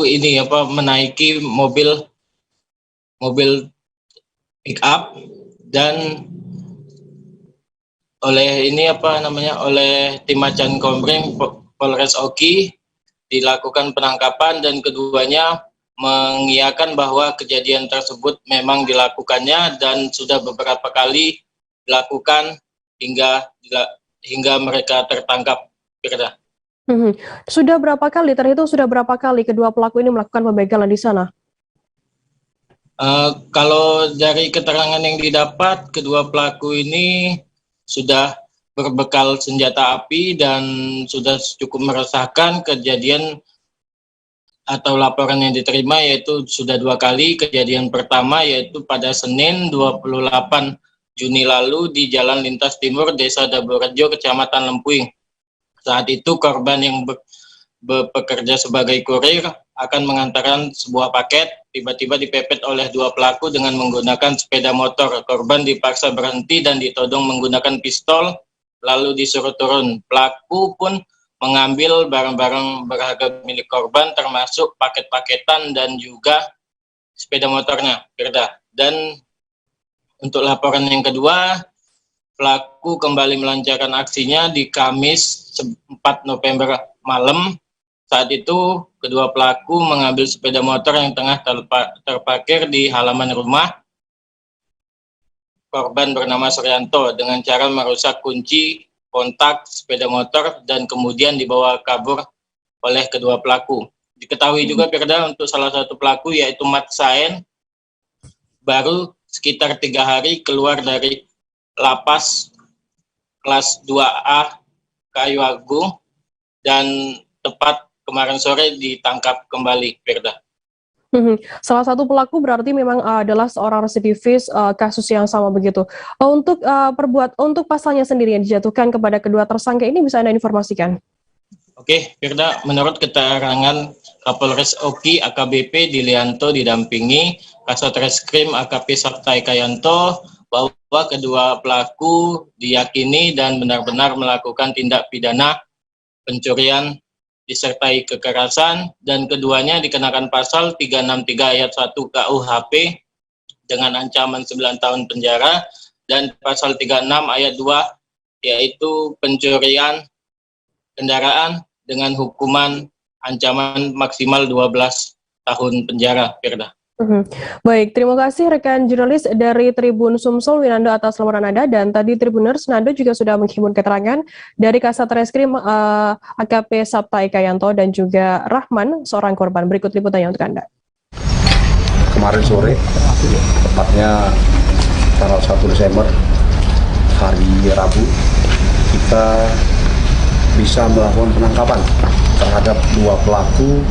ini menaiki mobil pick up dan oleh tim Macan Komering Polres Oki dilakukan penangkapan dan keduanya mengiyakan bahwa kejadian tersebut memang dilakukannya dan sudah beberapa kali dilakukan hingga mereka tertangkap. Sudah berapa kali, terhitung sudah berapa kali kedua pelaku ini melakukan pembegalan di sana? Kalau dari keterangan yang didapat, kedua pelaku ini sudah berbekal senjata api dan sudah cukup meresahkan. Kejadian atau laporan yang diterima yaitu sudah 2 kali. Kejadian pertama yaitu pada Senin 28 Juni lalu di Jalan Lintas Timur Desa Daborejo, Kecamatan Lempuing. Saat itu korban yang bekerja sebagai kurir akan mengantarkan sebuah paket, tiba-tiba dipepet oleh 2 pelaku dengan menggunakan sepeda motor. Korban dipaksa berhenti dan ditodong menggunakan pistol, lalu disuruh turun. Pelaku pun mengambil barang-barang berharga milik korban termasuk paket-paketan dan juga sepeda motornya, Firda. Dan untuk laporan yang kedua, pelaku kembali melancarkan aksinya di Kamis 4 November malam. Saat itu kedua pelaku mengambil sepeda motor yang tengah terparkir di halaman rumah korban bernama Suryanto dengan cara merusak kunci kontak sepeda motor dan kemudian dibawa kabur oleh kedua pelaku. Diketahui juga Firda untuk salah satu pelaku yaitu Mat Saen baru sekitar 3 hari keluar dari lapas kelas 2A Kayu Agung dan tepat kemarin sore ditangkap kembali, Firda. Salah satu pelaku berarti memang adalah seorang residivis kasus yang sama begitu. Untuk pasalnya sendiri yang dijatuhkan kepada kedua tersangka ini bisa Anda informasikan? Oke, Firda, menurut keterangan Kapolres Oki AKBP Dilianto didampingi Kasat Reskrim AKP Sabtai Kayanto bahwa bahwa kedua pelaku diyakini dan benar-benar melakukan tindak pidana pencurian disertai kekerasan, dan keduanya dikenakan pasal 363 ayat 1 KUHP dengan ancaman 9 tahun penjara, dan pasal 36 ayat 2 yaitu pencurian kendaraan dengan hukuman ancaman maksimal 12 tahun penjara, Firda. Baik, terima kasih rekan jurnalis dari Tribun Sumsel Winando atas laporan Anda, dan tadi Tribuners Nando juga sudah menghimpun keterangan dari Kasat Reskrim AKP Sabta Ekayanto dan juga Rahman, seorang korban. Berikut liputannya untuk Anda. Kemarin sore, tepatnya tanggal 1 Desember, hari Rabu, kita bisa melakukan penangkapan terhadap 2 pelaku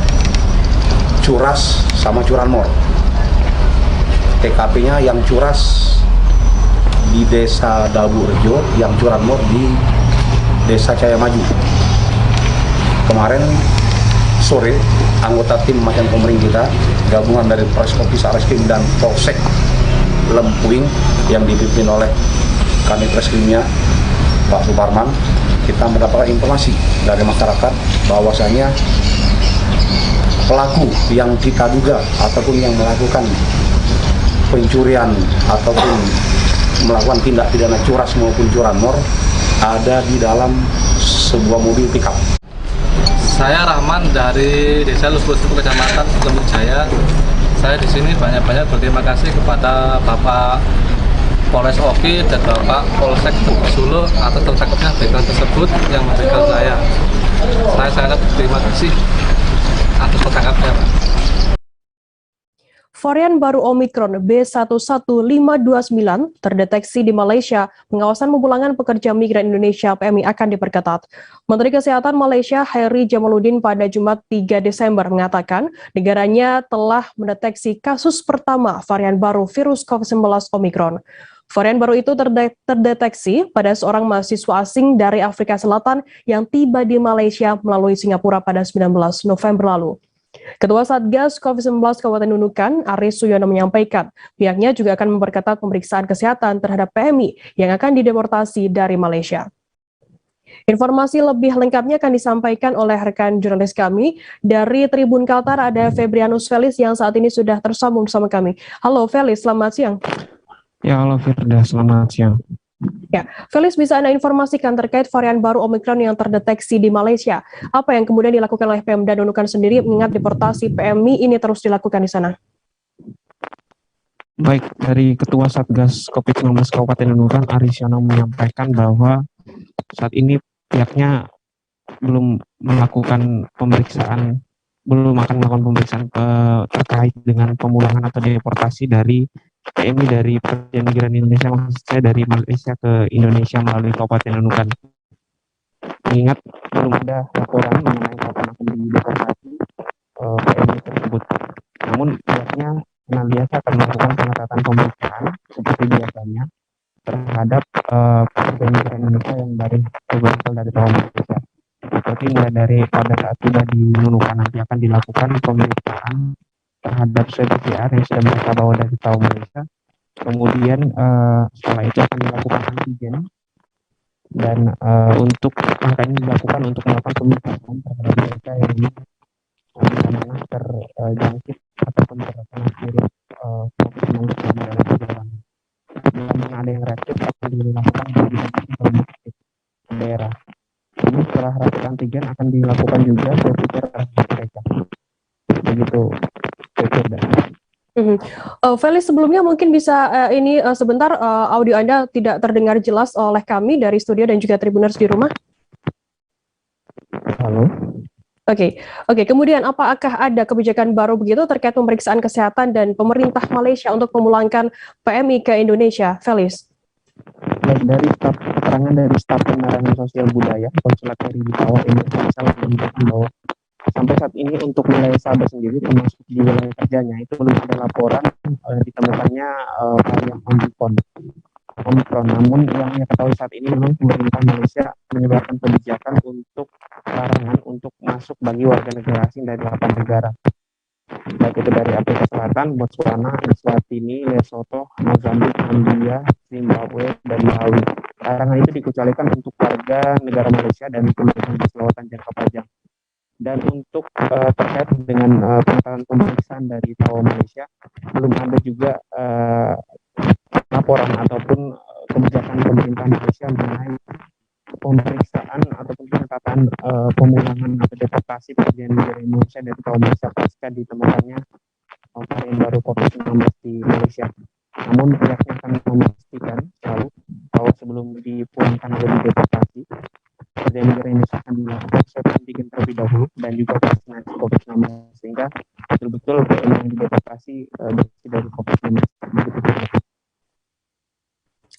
curas sama curanmor. TKP-nya yang curas di Desa Dabu Rejo, yang curanmor di Desa Caya Maju. Kemarin sore, anggota tim Macan Komering kita, gabungan dari Preskopis Reskrim dan Polsek Lempuing yang dipimpin oleh Kanit Reskrimnya Pak Suparman, kita mendapatkan informasi dari masyarakat bahwasanya pelaku yang kita duga ataupun yang melakukan pencurian ataupun melakukan tindak pidana curas maupun curanmor ada di dalam sebuah mobil pickup. Saya Rahman dari Desa Lusbusuk, Kecamatan Lembut Jaya. Saya di sini banyak-banyak berterima kasih kepada Bapak Polres Oki dan Bapak Polsek Solo atas tertangkapnya begal tersebut yang membegal saya. Saya sangat berterima kasih atas tertangkapnya, Pak. Varian baru Omikron B11529 terdeteksi di Malaysia. Pengawasan pemulangan pekerja migran Indonesia PMI akan diperketat. Menteri Kesehatan Malaysia Hairi Jamaluddin pada Jumat 3 Desember mengatakan negaranya telah mendeteksi kasus pertama varian baru virus COVID-19 Omikron. Varian baru itu terdeteksi pada seorang mahasiswa asing dari Afrika Selatan yang tiba di Malaysia melalui Singapura pada 19 November lalu. Ketua Satgas COVID-19 Kabupaten Nunukan, Aris Suyono menyampaikan, pihaknya juga akan memperketat pemeriksaan kesehatan terhadap PMI yang akan dideportasi dari Malaysia. Informasi lebih lengkapnya akan disampaikan oleh rekan jurnalis kami dari Tribun Kaltar, ada Febrianus Felis yang saat ini sudah tersambung bersama kami. Halo Felis, selamat siang. Ya, halo Firda, selamat siang. Ya, Felis, bisa Anda informasikan terkait varian baru Omikron yang terdeteksi di Malaysia? Apa yang kemudian dilakukan oleh Pemda Nunukan sendiri mengingat deportasi PMI ini terus dilakukan di sana? Baik, dari Ketua Satgas COVID-19 Kabupaten Nunukan, Aris Suyono menyampaikan bahwa saat ini pihaknya belum akan melakukan pemeriksaan terkait dengan pemulangan atau deportasi dari PMI dari pekerja migran Indonesia, maksud saya dari Malaysia ke Indonesia melalui Kabupaten Nunukan. Mengingat belum ada laporan mengenai kapan akan dideportasi PMI tersebut. Namun pihaknya senantiasa akan melakukan pengetatan pemeriksaan seperti biasanya terhadap pekerja migran Indonesia yang berasal dari Malaysia. Seperti mulai dari pada saat tiba di Nunukan nanti akan dilakukan pemeriksaan terhadap swab PCR yang sudah mereka bawa dari Malaysia. Kemudian setelah itu akan dilakukan antigen, dan untuk angka ini dilakukan untuk melakukan pemeriksaan terhadap mereka yang ini mana terjangkit ataupun terkena virus COVID-19 dalam perjalanan. Bila mana ada yang reaktif akan dilakukan di daerah. Ini setelah rapid antigen akan dilakukan juga swab PCR terhadap mereka. Begitu. Felis, sebelumnya mungkin bisa sebentar audio Anda tidak terdengar jelas oleh kami dari studio dan juga Tribuners di rumah. Halo. Oke. Kemudian apakah ada kebijakan baru begitu terkait pemeriksaan kesehatan dan pemerintah Malaysia untuk memulangkan PMI ke Indonesia, Felis? Baik, dari keterangan dari staf penerangan sosial budaya Konsulat RI di Tawau ini salah menunjukkan bahwa sampai saat ini untuk wilayah Sabah sendiri termasuk di wilayah kerjanya itu belum ada laporan ditemukannya varian Omikron. Namun yang diketahui saat ini memang pemerintah Malaysia menyebarkan kebijakan untuk larangan untuk masuk bagi warga negara asing dari 8 negara. Baik itu dari Afrika Selatan, Botswana, Eswatini, Lesotho, Mozambik, Zambia, Zimbabwe, dan Malawi. Larangan itu dikecualikan untuk warga negara Malaysia dan penduduk di selatan jangka panjang. Dan untuk terkait dengan pengetahuan pemeriksaan dari TAWA Malaysia, belum ada juga laporan ataupun kebijakan pemerintah Malaysia mengenai pemeriksaan ataupun pengetatan pemulangan atau deportasi pekerja negara Indonesia dari TAWA Malaysia pasca ditemukannya varian baru COVID-19 di Malaysia. Namun pihaknya akan memastikan selalu bahwa sebelum dipulangkan atau dideportasi, pekerja negara Indonesia akan dilakukan swab antigen terlebih dahulu dan juga vaksinasi COVID-19 sehingga betul-betul PMI yang dideportasi bersih dari COVID-19.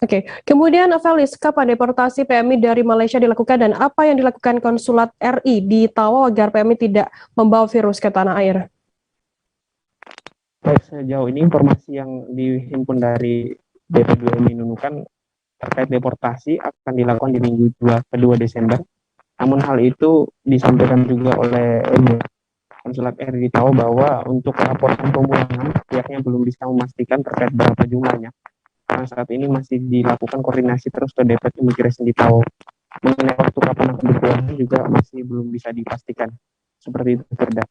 Oke, kemudian Felis, kapan deportasi PMI dari Malaysia dilakukan dan apa yang dilakukan konsulat RI di TAWA agar PMI tidak membawa virus ke tanah air? Baik, sejauh ini informasi yang dihimpun dari BP2MI Nunukan terkait deportasi akan dilakukan di minggu 2 Desember. Namun hal itu disampaikan juga oleh konsulat RI di TAWA bahwa untuk laporan pemulangan pihaknya belum bisa memastikan terkait berapa jumlahnya. Karena saat ini masih dilakukan koordinasi terus ke Depot Imigrasi di TAWA. Mengenai waktu kapan akan dipulangkan juga masih belum bisa dipastikan. Seperti itu, Firda.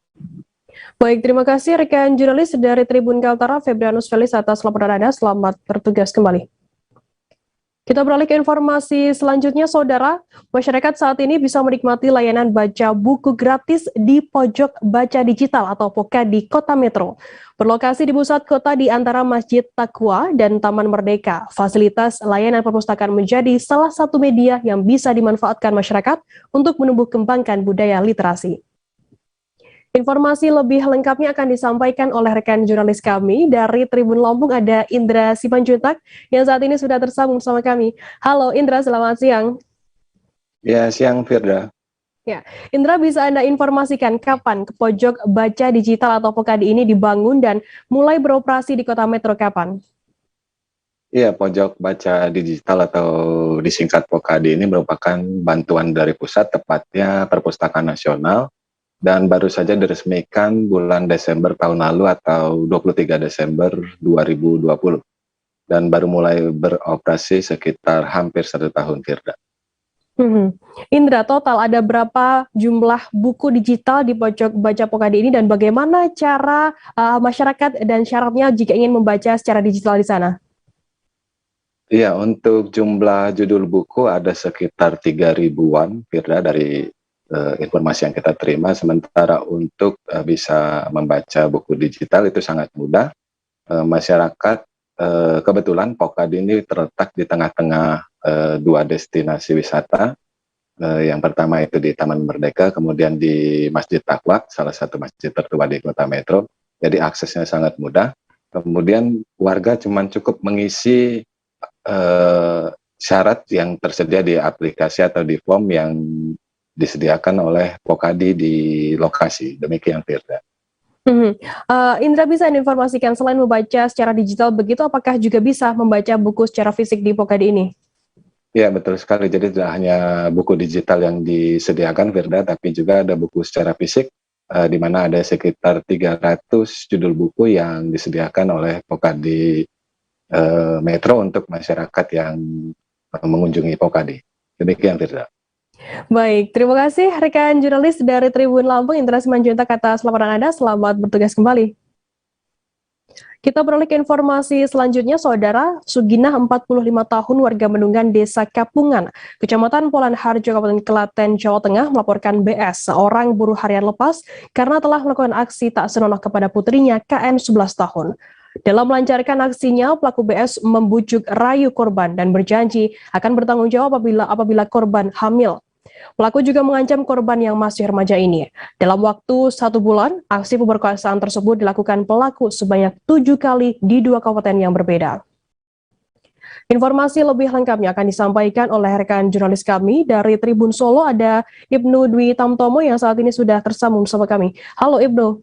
Baik, terima kasih rekan jurnalis dari Tribun Kaltara, Febrianus Felis atas laporan Anda. Selamat bertugas kembali. Kita beralih ke informasi selanjutnya, Saudara. Masyarakat saat ini bisa menikmati layanan baca buku gratis di pojok baca digital atau POKA di Kota Metro. Berlokasi di pusat kota di antara Masjid Taqwa dan Taman Merdeka, fasilitas layanan perpustakaan menjadi salah satu media yang bisa dimanfaatkan masyarakat untuk menumbuh kembangkan budaya literasi. Informasi lebih lengkapnya akan disampaikan oleh rekan jurnalis kami dari Tribun Lampung, ada Indra Simanjuntak yang saat ini sudah tersambung sama kami. Halo Indra, selamat siang. Ya, siang Firda. Ya, Indra, bisa Anda informasikan kapan pojok baca digital atau POKADI ini dibangun dan mulai beroperasi di Kota Metro kapan? Iya, pojok baca digital atau disingkat POKADI ini merupakan bantuan dari pusat, tepatnya Perpustakaan Nasional, dan baru saja diresmikan bulan Desember tahun lalu atau 23 Desember 2020. Dan baru mulai beroperasi sekitar hampir 1 tahun, Firda. Indra, total ada berapa jumlah buku digital di pojok baca POKADI ini dan bagaimana cara masyarakat dan syaratnya jika ingin membaca secara digital di sana? Iya, untuk jumlah judul buku ada sekitar 3.000-an, Firda, dari informasi yang kita terima. Sementara untuk bisa membaca buku digital itu sangat mudah. Masyarakat, kebetulan POKADI ini terletak di tengah-tengah 2 destinasi wisata. Yang pertama itu di Taman Merdeka, kemudian di Masjid Taqwa, salah satu masjid tertua di Kota Metro. Jadi aksesnya sangat mudah. Kemudian warga cuma cukup mengisi syarat yang tersedia di aplikasi atau di form yang disediakan oleh POKADI di lokasi. Demikian, Firda. Indra, bisa informasikan selain membaca secara digital begitu, apakah juga bisa membaca buku secara fisik di POKADI ini? Ya, betul sekali. Jadi tidak hanya buku digital yang disediakan, Firda, tapi juga ada buku secara fisik, di mana ada sekitar 300 judul buku yang disediakan oleh POKADI Metro untuk masyarakat yang mengunjungi POKADI. Demikian, Firda. Baik, terima kasih rekan jurnalis dari Tribun Lampung, Indra Simanjuntak atas laporan Anda. Selamat bertugas kembali. Kita beralih ke informasi selanjutnya, Saudara. Suginah, 45 tahun, warga Mendungan, Desa Kapungan, Kecamatan Polan Harjo, Kabupaten Klaten, Jawa Tengah, melaporkan BS, seorang buruh harian lepas, karena telah melakukan aksi tak senonoh kepada putrinya, KN 11 tahun. Dalam melancarkan aksinya, pelaku BS membujuk rayu korban dan berjanji akan bertanggung jawab apabila korban hamil. Pelaku juga mengancam korban yang masih remaja ini. Dalam waktu 1 bulan, aksi pemerkosaan tersebut dilakukan pelaku sebanyak 7 kali di 2 kabupaten yang berbeda. Informasi lebih lengkapnya akan disampaikan oleh rekan jurnalis kami dari Tribun Solo, ada Ibnu Dwi Tamtomo yang saat ini sudah tersambung bersama kami. Halo Ibnu.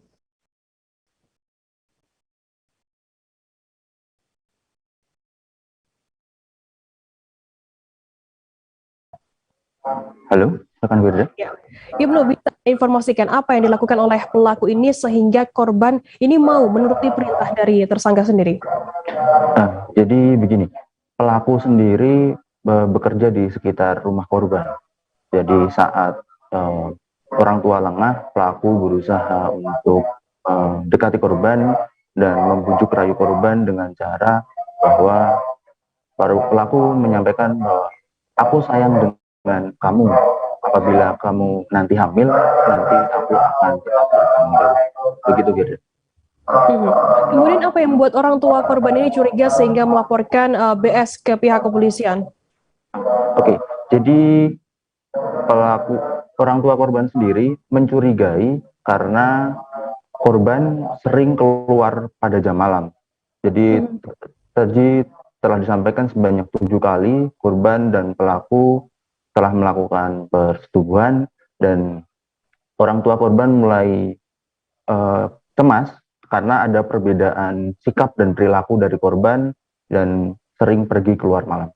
Halo, rekan Firda. Ya. Ibnu, bisa informasikan apa yang dilakukan oleh pelaku ini sehingga korban ini mau menuruti perintah dari tersangka sendiri? Jadi begini, pelaku sendiri bekerja di sekitar rumah korban. Jadi saat orang tua lengah, pelaku berusaha untuk dekati korban dan membujuk rayu korban dengan cara bahwa pelaku menyampaikan bahwa aku sayang dengan kamu, apabila kamu nanti hamil, nanti aku akan tetap bertanggung jawab. Begitu gitu. Kemudian apa yang membuat orang tua korban ini curiga sehingga melaporkan BS ke pihak kepolisian? Oke, jadi orang tua korban sendiri mencurigai karena korban sering keluar pada jam malam. Jadi telah disampaikan sebanyak 7 kali korban dan pelaku telah melakukan persetubuhan, dan orang tua korban mulai cemas karena ada perbedaan sikap dan perilaku dari korban dan sering pergi keluar malam.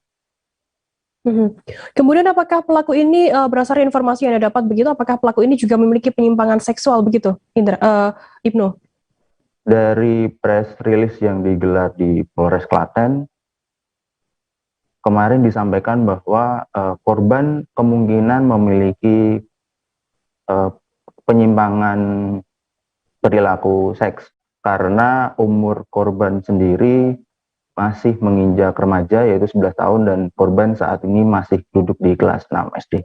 Kemudian apakah pelaku ini berdasarkan informasi yang Anda dapat begitu, apakah pelaku ini juga memiliki penyimpangan seksual begitu, Ibnu? Dari press release yang digelar di Polres Klaten, kemarin disampaikan bahwa korban kemungkinan memiliki penyimpangan perilaku seks karena umur korban sendiri masih menginjak remaja, yaitu 11 tahun, dan korban saat ini masih duduk di kelas 6 SD.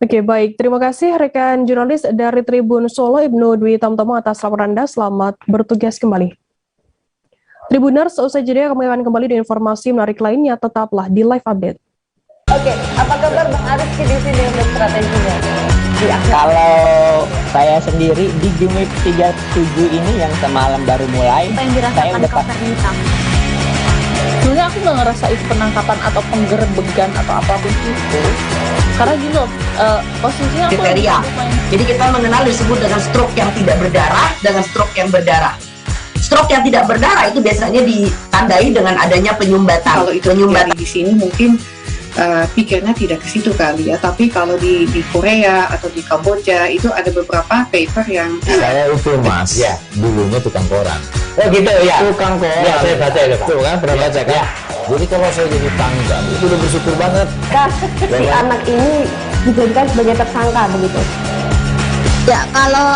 Oke, baik. Terima kasih rekan jurnalis dari Tribun Solo, Ibnu Dwi Tamtomo, atas laporan Anda. Selamat bertugas kembali. Tribuners, usai jeda kami akan kembali dengan informasi menarik lainnya. Tetaplah di Live Update. Oke, apa kabar Bang Ariski di sini untuk strateginya? Kalau saya sendiri di Jumip 37 ini yang semalam baru mulai, saya udah sebenarnya aku nggak ngerasa itu penangkapan atau penggerebegan atau apapun itu, karena gini loh, posisinya aku kriteria. Jadi kita mengenal disebut dengan stroke yang tidak berdarah dengan stroke yang berdarah. Stroke yang tidak berdarah itu biasanya ditandai dengan adanya penyumbatan. Kalau itu terjadi di sini mungkin pikirnya tidak ke situ kali ya, tapi kalau di Korea atau di Kamboja itu ada beberapa paper yang saya itu mas, ya dulunya tukang koran. Oh gitu ya, tukang koran. Ya saya baca itu Pak. Tuh kan pernah baca kan? Ya. Jadi kalau saya jadi tangga itu udah bersyukur banget. Si anak ini dijadikan sebagai tersangka begitu. Ya kalau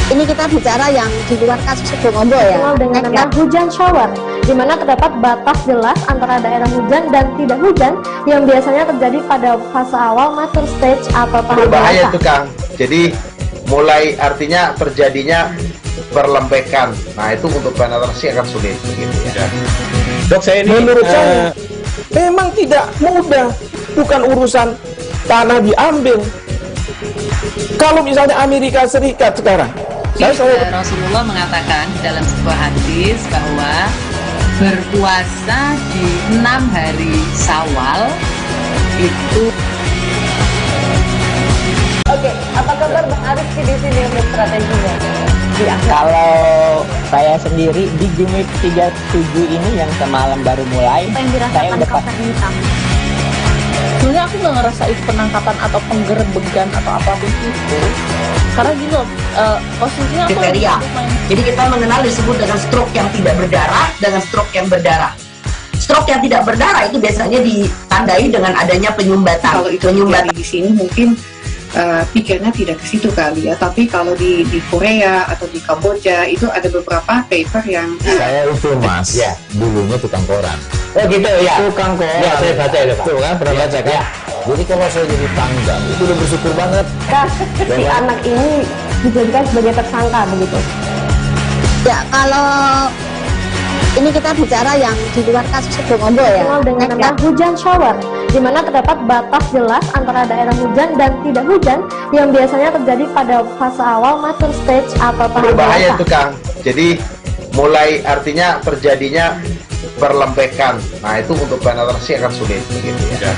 ini kita bicara yang di luar kasus Sukomondo ya. Dengan nama hujan shower, di mana terdapat batas jelas antara daerah hujan dan tidak hujan yang biasanya terjadi pada fase awal mature stage atau tahap berbahaya itu Kang. Jadi mulai artinya terjadinya perlembekan. Nah itu untuk penetrasi akan sulit begitu ya. Dok, saya ini menurut saya memang tidak mudah, bukan urusan tanah diambil. Kalau misalnya Amerika Serikat sekarang, Rasulullah mengatakan dalam sebuah hadis bahwa berpuasa di 6 hari Syawal itu. Oke, apa kabar Bang Ariski di sini untuk strateginya? Kalau saya sendiri di Jumip 37 ini yang semalam baru mulai, saya udah sebenarnya aku nggak ngerasa itu penangkapan atau penggerebegan atau apapun itu, karena gini loh, posisinya aku kriteria. Jadi kita mengenal disebut dengan stroke yang tidak berdarah dengan stroke yang berdarah. Stroke yang tidak berdarah itu biasanya ditandai dengan adanya penyumbatan. Kalau itu terjadi di sini mungkin pikirnya tidak ke situ kali ya, tapi kalau di Korea atau di Kamboja itu ada beberapa paper yang saya itu mas, ya dulunya tukang koran. Oh gitu ya, tukang koran. Ya saya baca itu Pak. Tuh kan pernah baca kan? Ya. Jadi kalau saya jadi tangga itu udah bersyukur banget. Si anak ini dijadikan sebagai tersangka begitu. Ya kalau ini kita bicara yang di luar kasus Sukomondo ya. Dengan nama hujan shower, di mana terdapat batas jelas antara daerah hujan dan tidak hujan yang biasanya terjadi pada fase awal mature stage atau tahap berbahaya itu Kang. Jadi mulai artinya terjadinya perlembekan. Nah itu untuk penetrasi akan sulit begitu ya.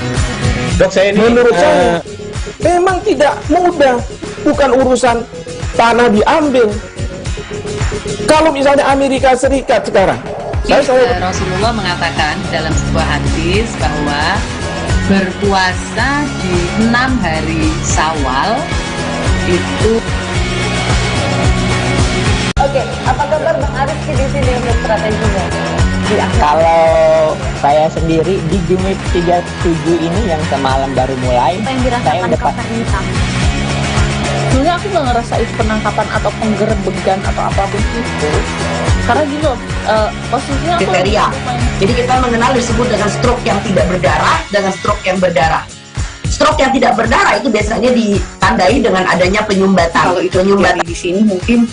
Dok, saya ini menurut saya memang tidak mudah, bukan urusan tanah diambil. Kalau misalnya Amerika Serikat sekarang, Rasulullah mengatakan dalam sebuah hadis bahwa berpuasa di 6 hari Syawal itu. Oke, apa kabar Bang Ariski di sini untuk strateginya? Kalau saya sendiri di Jumit 37 ini yang semalam baru mulai, saya udah Sebenarnya aku nggak ngerasa itu penangkapan atau penggerebegan atau apapun itu. Karena gini loh, posisinya aku kriteria. Jadi kita mengenal disebut dengan stroke yang tidak berdarah dengan stroke yang berdarah. Stroke yang tidak berdarah itu biasanya ditandai dengan adanya penyumbatan. Kalau itu terjadi di sini mungkin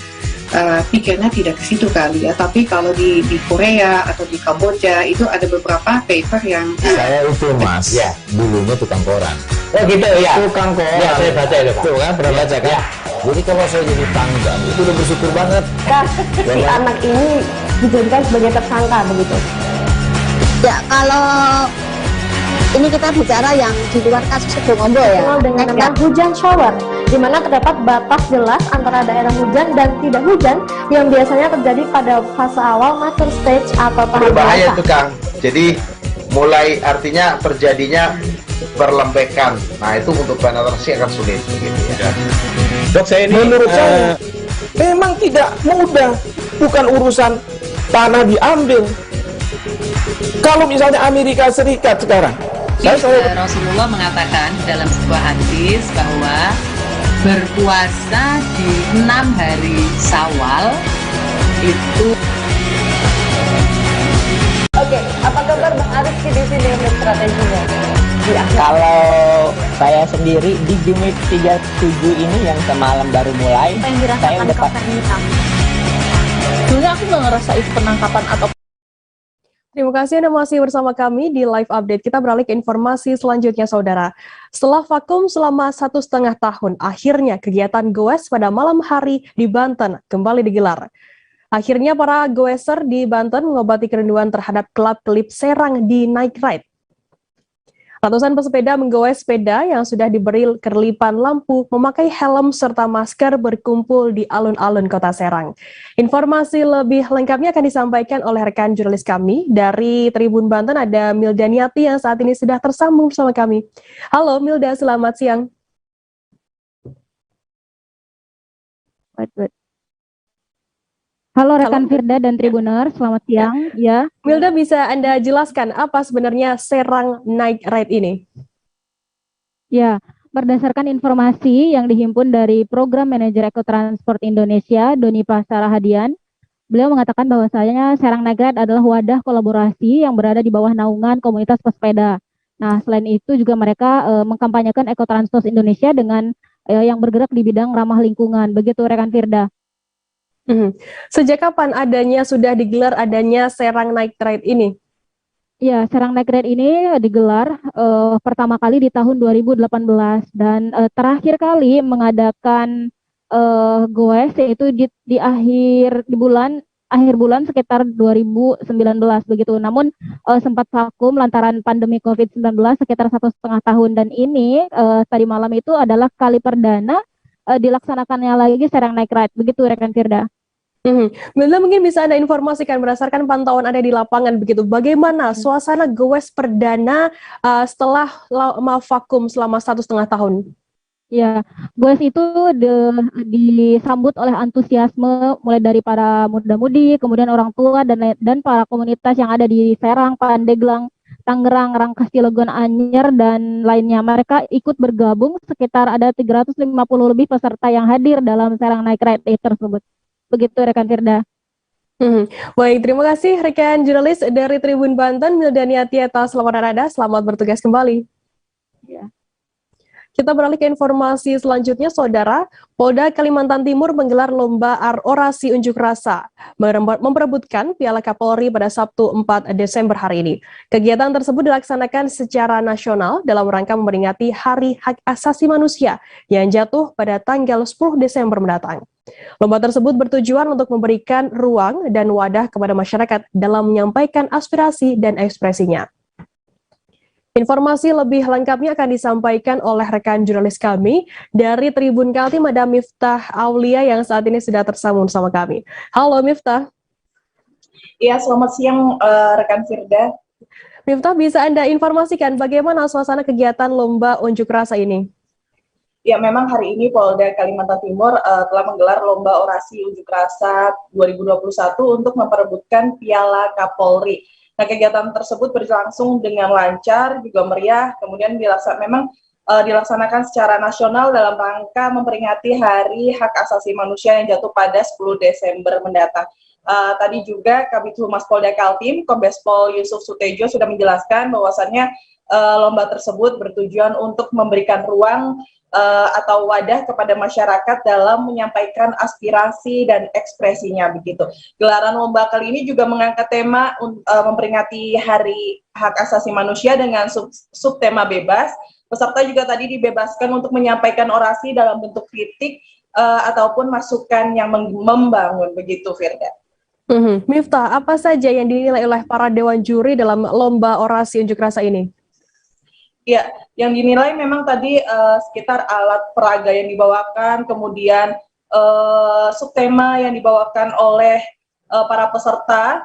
pikirnya tidak ke situ kali ya, tapi kalau di Korea atau di Kamboja itu ada beberapa paper yang saya itu mas ya dulunya tukang koran. Oh gitu ya, tukang koran ya, saya baca itu tuh kan, pernah baca kan ya. Jadi kalau saya jadi tanggal itu udah bersyukur banget si anak ini dijadikan sebagai tersangka begitu Ya, kalau ini kita bicara yang di luar kasus Sebongombo ya. Dengan nama hujan shower, di mana terdapat batas jelas antara daerah hujan dan tidak hujan yang biasanya terjadi pada fase awal mature stage atau tahap berbahaya dewasa. itu Kang. Jadi mulai artinya terjadinya perlembekan. Nah itu untuk penetrasi akan sulit begitu ya. Dok, saya ini menurut saya memang tidak mudah, bukan urusan tanah diambil. Kalau misalnya Amerika Serikat sekarang, Rasulullah mengatakan dalam sebuah hadis bahwa berpuasa di 6 hari Syawal itu. Oke, apa kabar Bang Arif di sini untuk strateginya? Kalau saya sendiri di Jumit 37 ini yang semalam baru mulai, saya udah Sebenarnya aku nggak ngerasa itu penangkapan atau. Terima kasih Anda masih bersama kami di Live Update. Kita beralih ke informasi selanjutnya, Saudara. Setelah vakum selama 1,5 tahun, akhirnya kegiatan goes pada malam hari di Banten kembali digelar. Akhirnya para goeser di Banten mengobati kerinduan terhadap kelap-kelip Serang di Night Ride. Ratusan pesepeda menggoes sepeda yang sudah diberi kerlipan lampu, memakai helm serta masker berkumpul di alun-alun Kota Serang. Informasi lebih lengkapnya akan disampaikan oleh rekan jurnalis kami dari Tribun Banten, ada Milda Niati yang saat ini sudah tersambung bersama kami. Halo Milda, selamat siang. Halo rekan Firda dan Tribuner, selamat siang. Ya. Milda, bisa Anda jelaskan apa sebenarnya Serang Night Ride ini? Ya, berdasarkan informasi yang dihimpun dari Program Manajer Ekotransport Indonesia, Doni Pasarahadian, beliau mengatakan bahwasanya Serang Night Ride adalah wadah kolaborasi yang berada di bawah naungan komunitas pesepeda. Nah, selain itu juga mereka mengkampanyekan Ekotransport Indonesia dengan yang bergerak di bidang ramah lingkungan. Begitu rekan Firda. Sejak kapan sudah digelar adanya Serang Night Ride ini? Ya, Serang Night Ride ini digelar pertama kali di tahun 2018 dan terakhir kali mengadakan goes yaitu di akhir bulan sekitar 2019 begitu. Namun sempat vakum lantaran pandemi COVID-19 sekitar 1,5 tahun, dan ini tadi malam itu adalah kali perdana dilaksanakannya lagi Serang Night Ride. Begitu rekan Firda. Milda, mungkin bisa Anda informasikan berdasarkan pantauan Anda di lapangan begitu, bagaimana suasana goes perdana setelah vakum selama 1,5 tahun? Ya, goes itu disambut oleh antusiasme mulai dari para muda-mudi, kemudian orang tua dan para komunitas yang ada di Serang, Pandeglang, Tangerang, Rangkas, Cilegon, Anyer dan lainnya. Mereka ikut bergabung, sekitar ada 350 lebih peserta yang hadir dalam Serang Night Ride tersebut. Begitu rekan Firda. Baik, terima kasih rekan jurnalis dari Tribun Banten, Milda Niati atas laporan Anda. Selamat bertugas kembali. Ya. Kita beralih ke informasi selanjutnya, Saudara. Polda Kalimantan Timur menggelar lomba orasi unjuk rasa, memperebutkan Piala Kapolri pada Sabtu 4 Desember hari ini. Kegiatan tersebut dilaksanakan secara nasional dalam rangka memperingati Hari Hak Asasi Manusia yang jatuh pada tanggal 10 Desember mendatang. Lomba tersebut bertujuan untuk memberikan ruang dan wadah kepada masyarakat dalam menyampaikan aspirasi dan ekspresinya. Informasi lebih lengkapnya akan disampaikan oleh rekan jurnalis kami dari Tribun Kaltim, ada Miftah Aulia yang saat ini sudah tersambung sama kami. Halo Miftah. Ya, selamat siang rekan Firda. Miftah, bisa Anda informasikan bagaimana suasana kegiatan lomba unjuk rasa ini? Ya, memang hari ini Polda Kalimantan Timur telah menggelar lomba orasi unjuk rasa 2021 untuk memperebutkan Piala Kapolri. Nah, kegiatan tersebut berlangsung dengan lancar, juga meriah, kemudian dilaksanakan secara nasional dalam rangka memperingati Hari Hak Asasi Manusia yang jatuh pada 10 Desember mendatang. Tadi juga Kabid Humas Polda Kaltim, Kombes Pol Yusuf Sutejo sudah menjelaskan bahwasannya lomba tersebut bertujuan untuk memberikan ruang atau wadah kepada masyarakat dalam menyampaikan aspirasi dan ekspresinya begitu. Gelaran lomba kali ini juga mengangkat tema memperingati Hari Hak Asasi Manusia dengan subtema bebas. Peserta juga tadi dibebaskan untuk menyampaikan orasi dalam bentuk kritik ataupun masukan yang membangun begitu, Firda. Miftah, apa saja yang dinilai oleh para dewan juri dalam lomba orasi unjuk rasa ini? Ya, yang dinilai memang tadi sekitar alat peraga yang dibawakan, kemudian subtema yang dibawakan oleh para peserta.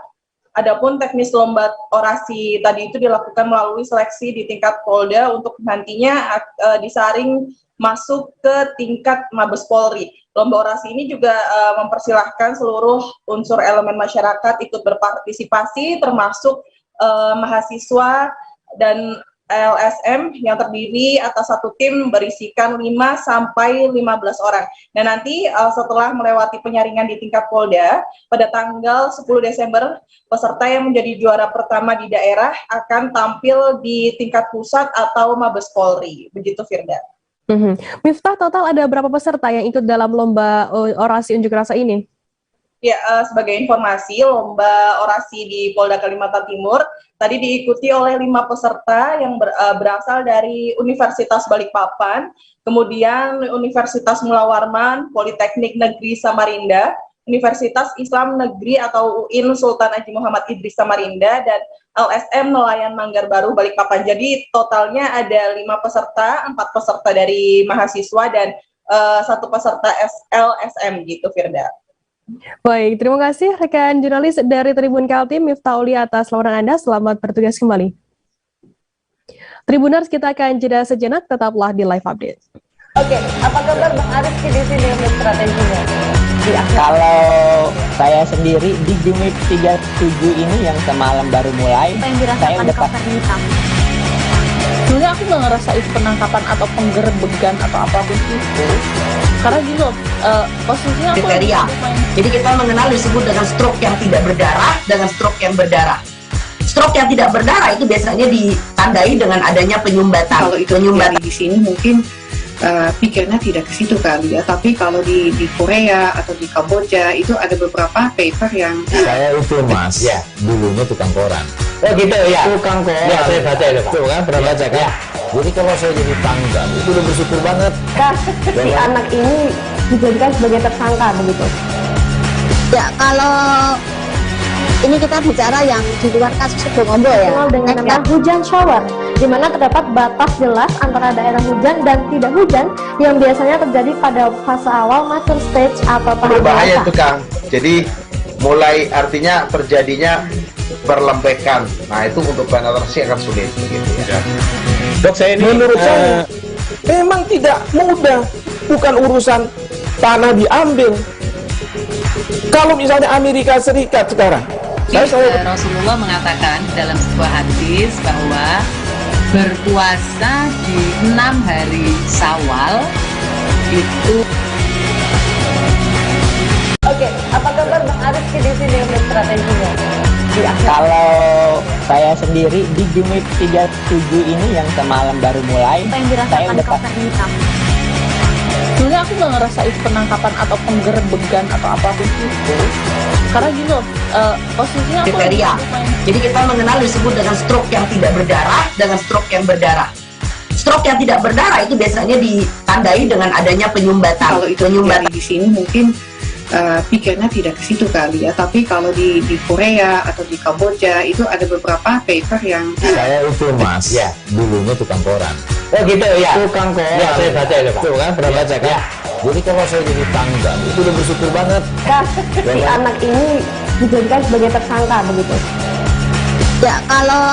Adapun teknis lomba orasi tadi itu dilakukan melalui seleksi di tingkat Polda untuk nantinya disaring masuk ke tingkat Mabes Polri. Lomba orasi ini juga mempersilahkan seluruh unsur elemen masyarakat ikut berpartisipasi, termasuk mahasiswa dan LSM yang terdiri atas satu tim berisikan 5 sampai 15 orang. Dan nanti setelah melewati penyaringan di tingkat Polda, pada tanggal 10 Desember, peserta yang menjadi juara pertama di daerah akan tampil di tingkat pusat atau Mabes Polri. Begitu, Firda. Miftah, total ada berapa peserta yang ikut dalam lomba orasi unjuk rasa ini? Ya, sebagai informasi, lomba orasi di Polda Kalimantan Timur tadi diikuti oleh 5 peserta yang berasal dari Universitas Balikpapan, kemudian Universitas Mula Warman, Politeknik Negeri Samarinda, Universitas Islam Negeri atau UIN Sultan Haji Muhammad Idris Samarinda, dan LSM Nelayan Manggar Baru Balikpapan. Jadi totalnya ada 5 peserta, 4 peserta dari mahasiswa dan 1 peserta LSM gitu, Firda. Baik, terima kasih rekan jurnalis dari Tribun Kaltim, Miftah Aulia atas laporan Anda. Selamat bertugas kembali. Tribuners, kita akan jeda sejenak, tetaplah di Live Update. Oke, apa kabar Bang Arief di sini untuk strateginya? Kalau saya sendiri di Jumip 37 ini yang semalam baru mulai, saya udah pasti. Sebenarnya aku nggak ngerasa itu penangkapan atau penggerbegan atau apapun itu. Karena gini loh, posisinya aku kriteria. Jadi kita mengenal disebut dengan stroke yang tidak berdarah dengan stroke yang berdarah. Stroke yang tidak berdarah itu biasanya ditandai dengan adanya penyumbatan. Kalau itu terjadi di sini mungkin pikirnya tidak ke situ kali ya. Tapi kalau di Korea atau di Kamboja itu ada beberapa paper yang saya itu Mas, ya dulunya tukang koran. Oh gitu ya. Tukang koran. Ya saya baca itu Pak. Tuh kan pernah baca kan? Ya. Jadi kalau saya jadi pangdam itu udah bersyukur banget. Si anak ini dijadikan sebagai tersangka begitu. Ya kalau ini kita bicara yang di luar kasus Sebongombo ya. Dengan nama hujan shower, di mana terdapat batas jelas antara daerah hujan dan tidak hujan yang biasanya terjadi pada fase awal mature stage atau tahap berbahaya itu Kang. Jadi mulai artinya terjadinya berlembekan. Nah itu untuk penetrasi akan sulit begitu ya. Dok, saya ini menurut saya memang tidak mudah, bukan urusan tanah diambil. Kalau misalnya Amerika Serikat sekarang, Rasulullah mengatakan dalam sebuah hadis bahwa berpuasa di 6 hari Syawal itu. Oke, apa kabar Bang Arief di sini untuk strateginya? Kalau saya sendiri di Jumip 37 ini yang semalam baru mulai, saya udah pasti. Sebenarnya aku nggak ngerasa itu penangkapan atau penggerbegan atau apapun itu. Karena gini loh, posisinya aku kriteria. Jadi kita mengenal disebut dengan stroke yang tidak berdarah dengan stroke yang berdarah. Stroke yang tidak berdarah itu biasanya ditandai dengan adanya penyumbatan. Kalau itu terjadi di sini mungkin pikirnya tidak ke situ kali ya. Tapi kalau di Korea atau di Kamboja itu ada beberapa paper yang saya itu Mas, ya dulunya tukang koran. Oh gitu ya. Tukang koran. Ya saya baca itu Pak. Tuh kan pernah baca kan? Ya. Jadi kalau saya jadi pangdam itu udah bersyukur banget. Si anak ini dijadikan sebagai tersangka begitu. Ya kalau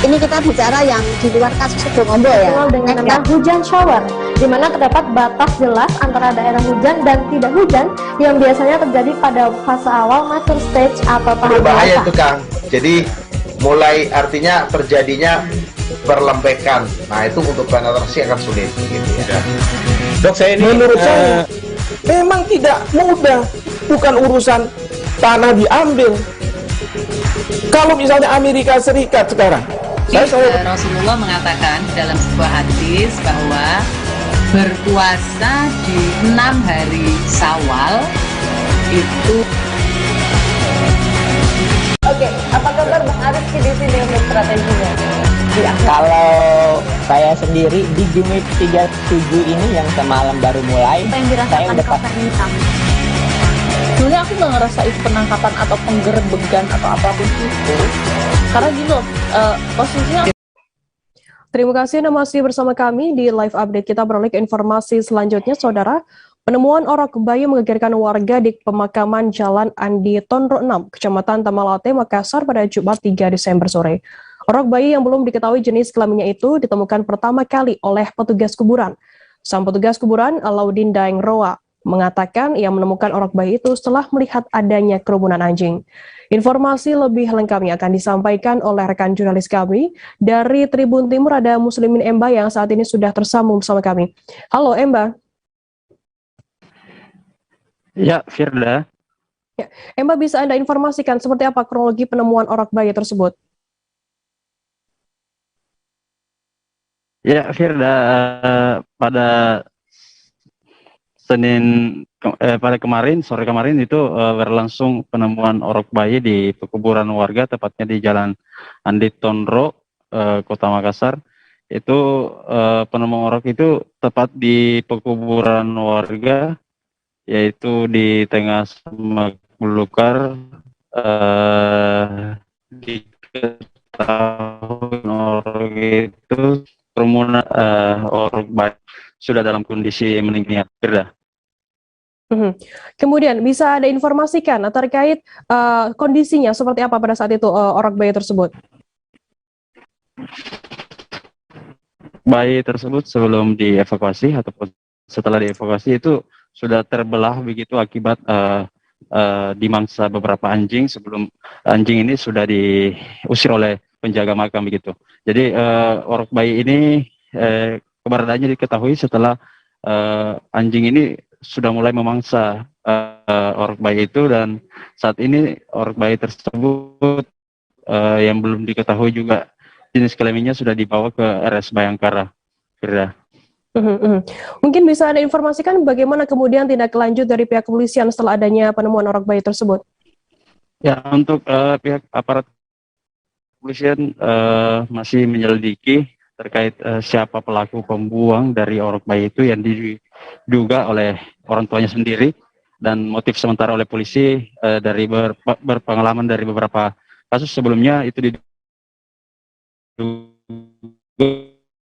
ini kita bicara yang di luar kasus Sebongombo ya. Dengan nama hujan shower, di mana terdapat batas jelas antara daerah hujan dan tidak hujan yang biasanya terjadi pada fase awal mature stage atau tahap Berbahaya dewasa. itu Kang. Jadi mulai artinya terjadinya perlembekan. Nah itu untuk penetrasi akan sulit gitu ya. Dok, saya ini menurut saya memang tidak mudah, bukan urusan tanah diambil. Kalau misalnya Amerika Serikat sekarang, Rasulullah mengatakan dalam sebuah hadis bahwa berpuasa di 6 hari Syawal itu. Oke, apa kabar Bang Ariski di sini untuk strateginya? Kalau saya sendiri di Jumit 37 ini yang semalam baru mulai, Apa yang saya dirasakan udah Kapten Hitam? Sebenarnya aku nggak ngerasa itu penangkapan atau penggerbegan atau apapun itu, karena gini loh, posisinya. Terima kasih Anda masih bersama kami di live update. Kita beralih ke informasi selanjutnya, Saudara. Penemuan orok bayi menggegerkan warga di pemakaman Jalan Andi Tondro 6, Kecamatan Tamalate, Makassar pada Jumat 3 Desember sore. Orok bayi yang belum diketahui jenis kelaminnya itu ditemukan pertama kali oleh petugas kuburan. Sang petugas kuburan, Laudin Daeng Roa, mengatakan ia menemukan orok bayi itu setelah melihat adanya kerumunan anjing. Informasi lebih lengkapnya akan disampaikan oleh rekan jurnalis kami dari Tribun Timur, ada Muslimin Emba yang saat ini sudah tersambung bersama kami. Halo Emba. Ya, Firda. Ya, Emba, bisa Anda informasikan seperti apa kronologi penemuan orok bayi tersebut? Ya, Firda, pada pada sore kemarin itu berlangsung penemuan orok bayi di pekuburan warga, tepatnya di Jalan Andi Tondro, Kota Makassar. Itu penemuan orok itu tepat di pekuburan warga, yaitu di tengah semak belukar. Diketahui orok itu kerumunan orok bayi sudah dalam kondisi meninggal. Firda. Kemudian bisa Anda informasikan terkait kondisinya seperti apa pada saat itu orok bayi tersebut? Bayi tersebut sebelum dievakuasi ataupun setelah dievakuasi itu sudah terbelah begitu akibat dimangsa beberapa anjing. Sebelum anjing ini sudah diusir oleh penjaga makam begitu. Jadi orok bayi ini keberadaannya diketahui setelah anjing ini sudah mulai memangsa orok bayi itu, dan saat ini orok bayi tersebut yang belum diketahui juga jenis kelaminnya sudah dibawa ke RS Bayangkara. Firda. Mungkin bisa Anda informasikan bagaimana kemudian tindak lanjut dari pihak kepolisian setelah adanya penemuan orok bayi tersebut? Ya, untuk pihak aparat kepolisian masih menyelidiki terkait siapa pelaku pembuang dari orok bayi itu yang diduga oleh orang tuanya sendiri, dan motif sementara oleh polisi dari berpengalaman dari beberapa kasus sebelumnya itu diduga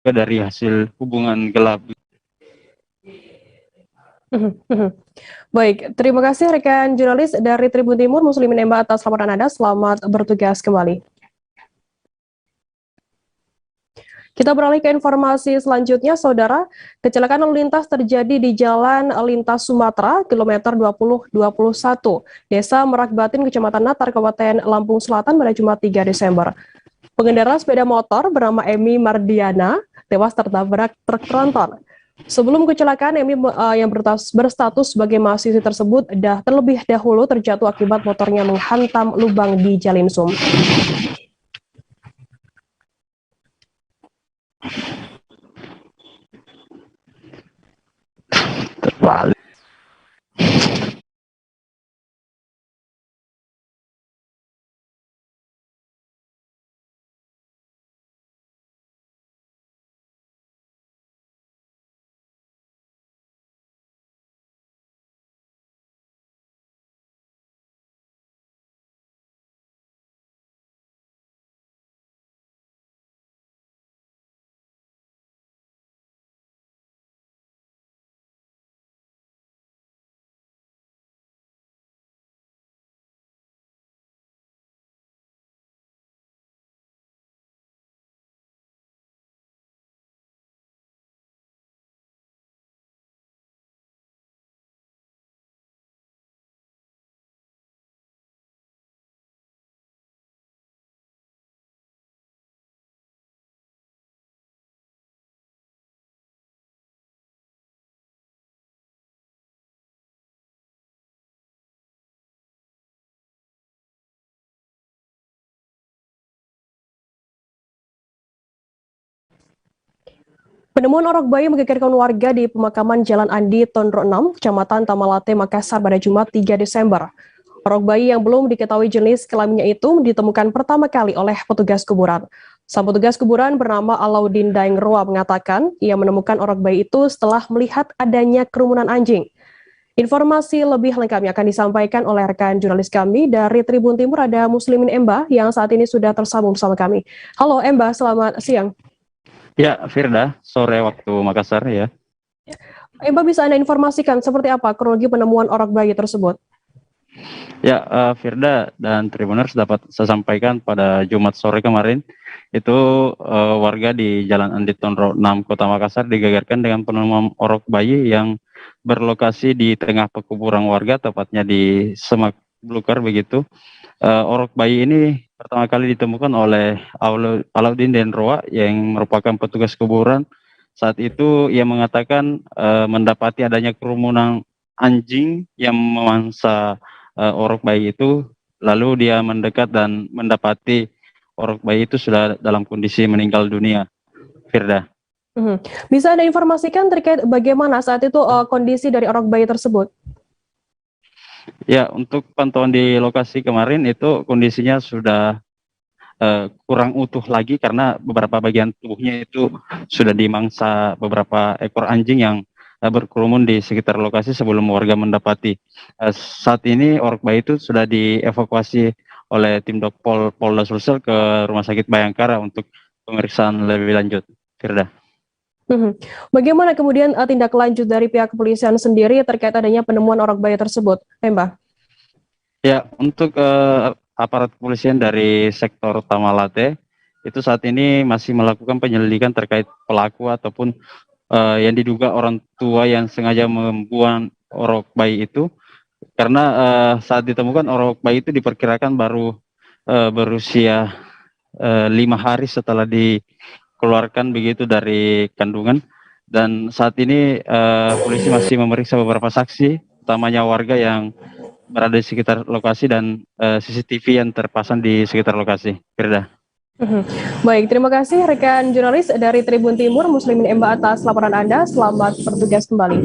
dari hasil hubungan gelap. Baik, terima kasih rekan jurnalis dari Tribun Timur Muslimin Emba atas laporan Anda. Selamat bertugas kembali. Kita beralih ke informasi selanjutnya, Saudara. Kecelakaan lalu lintas terjadi di Jalan Lintas Sumatera, kilometer 2021, Desa Merak Batin, Kecamatan Natar, Kabupaten Lampung Selatan pada Jumat 3 Desember. Pengendara sepeda motor bernama Emi Mardiana tewas tertabrak truk tronton. Sebelum kecelakaan, Emi yang berstatus sebagai mahasiswi tersebut terlebih dahulu terjatuh akibat motornya menghantam lubang di Jalinsum. Terbalik. Penemuan orok bayi menggegerkan warga di pemakaman Jalan Andi Tondro 6, Kecamatan Tamalate, Makassar pada Jumat 3 Desember. Orok bayi yang belum diketahui jenis kelaminnya itu ditemukan pertama kali oleh petugas kuburan. Sang petugas kuburan bernama Alaudin Daengroa mengatakan ia menemukan orok bayi itu setelah melihat adanya kerumunan anjing. Informasi lebih lengkapnya akan disampaikan oleh rekan jurnalis kami dari Tribun Timur, ada Muslimin Emba yang saat ini sudah tersambung bersama kami. Halo Emba, selamat siang. Ya, Firda, sore waktu Makassar ya. Emba, bisa Anda informasikan seperti apa kronologi penemuan orok bayi tersebut? Ya, Firda dan Tribuners, dapat saya sampaikan pada Jumat sore kemarin, itu warga di Jalan Andi Tondro 6 Kota Makassar digegerkan dengan penemuan orok bayi yang berlokasi di tengah pekuburan warga, tepatnya di Semak Belukar begitu. Orok bayi ini pertama kali ditemukan oleh Alaudin Daengroa yang merupakan petugas kuburan. Saat itu ia mengatakan mendapati adanya kerumunan anjing yang memangsa orok bayi itu, lalu dia mendekat dan mendapati orok bayi itu sudah dalam kondisi meninggal dunia. Firda. Bisa Anda informasikan terkait bagaimana saat itu kondisi dari orok bayi tersebut? Ya, untuk pantauan di lokasi kemarin itu kondisinya sudah kurang utuh lagi karena beberapa bagian tubuhnya itu sudah dimangsa beberapa ekor anjing yang berkerumun di sekitar lokasi sebelum warga mendapati. Saat ini orok bayi itu sudah dievakuasi oleh tim Dokpol Polda Sulsel ke Rumah Sakit Bayangkara untuk pemeriksaan lebih lanjut. Firda. Bagaimana kemudian tindak lanjut dari pihak kepolisian sendiri terkait adanya penemuan orok bayi tersebut, Mbak? Ya, untuk aparat kepolisian dari sektor Tamalate itu saat ini masih melakukan penyelidikan terkait pelaku ataupun yang diduga orang tua yang sengaja membuang orok bayi itu, karena saat ditemukan orok bayi itu diperkirakan baru berusia 5 hari setelah dikeluarkan begitu dari kandungan. Dan saat ini polisi masih memeriksa beberapa saksi, utamanya warga yang berada di sekitar lokasi dan CCTV yang terpasang di sekitar lokasi. Firda. Baik, terima kasih rekan jurnalis dari Tribun Timur, Muslimin Emba, atas laporan Anda. Selamat bertugas kembali.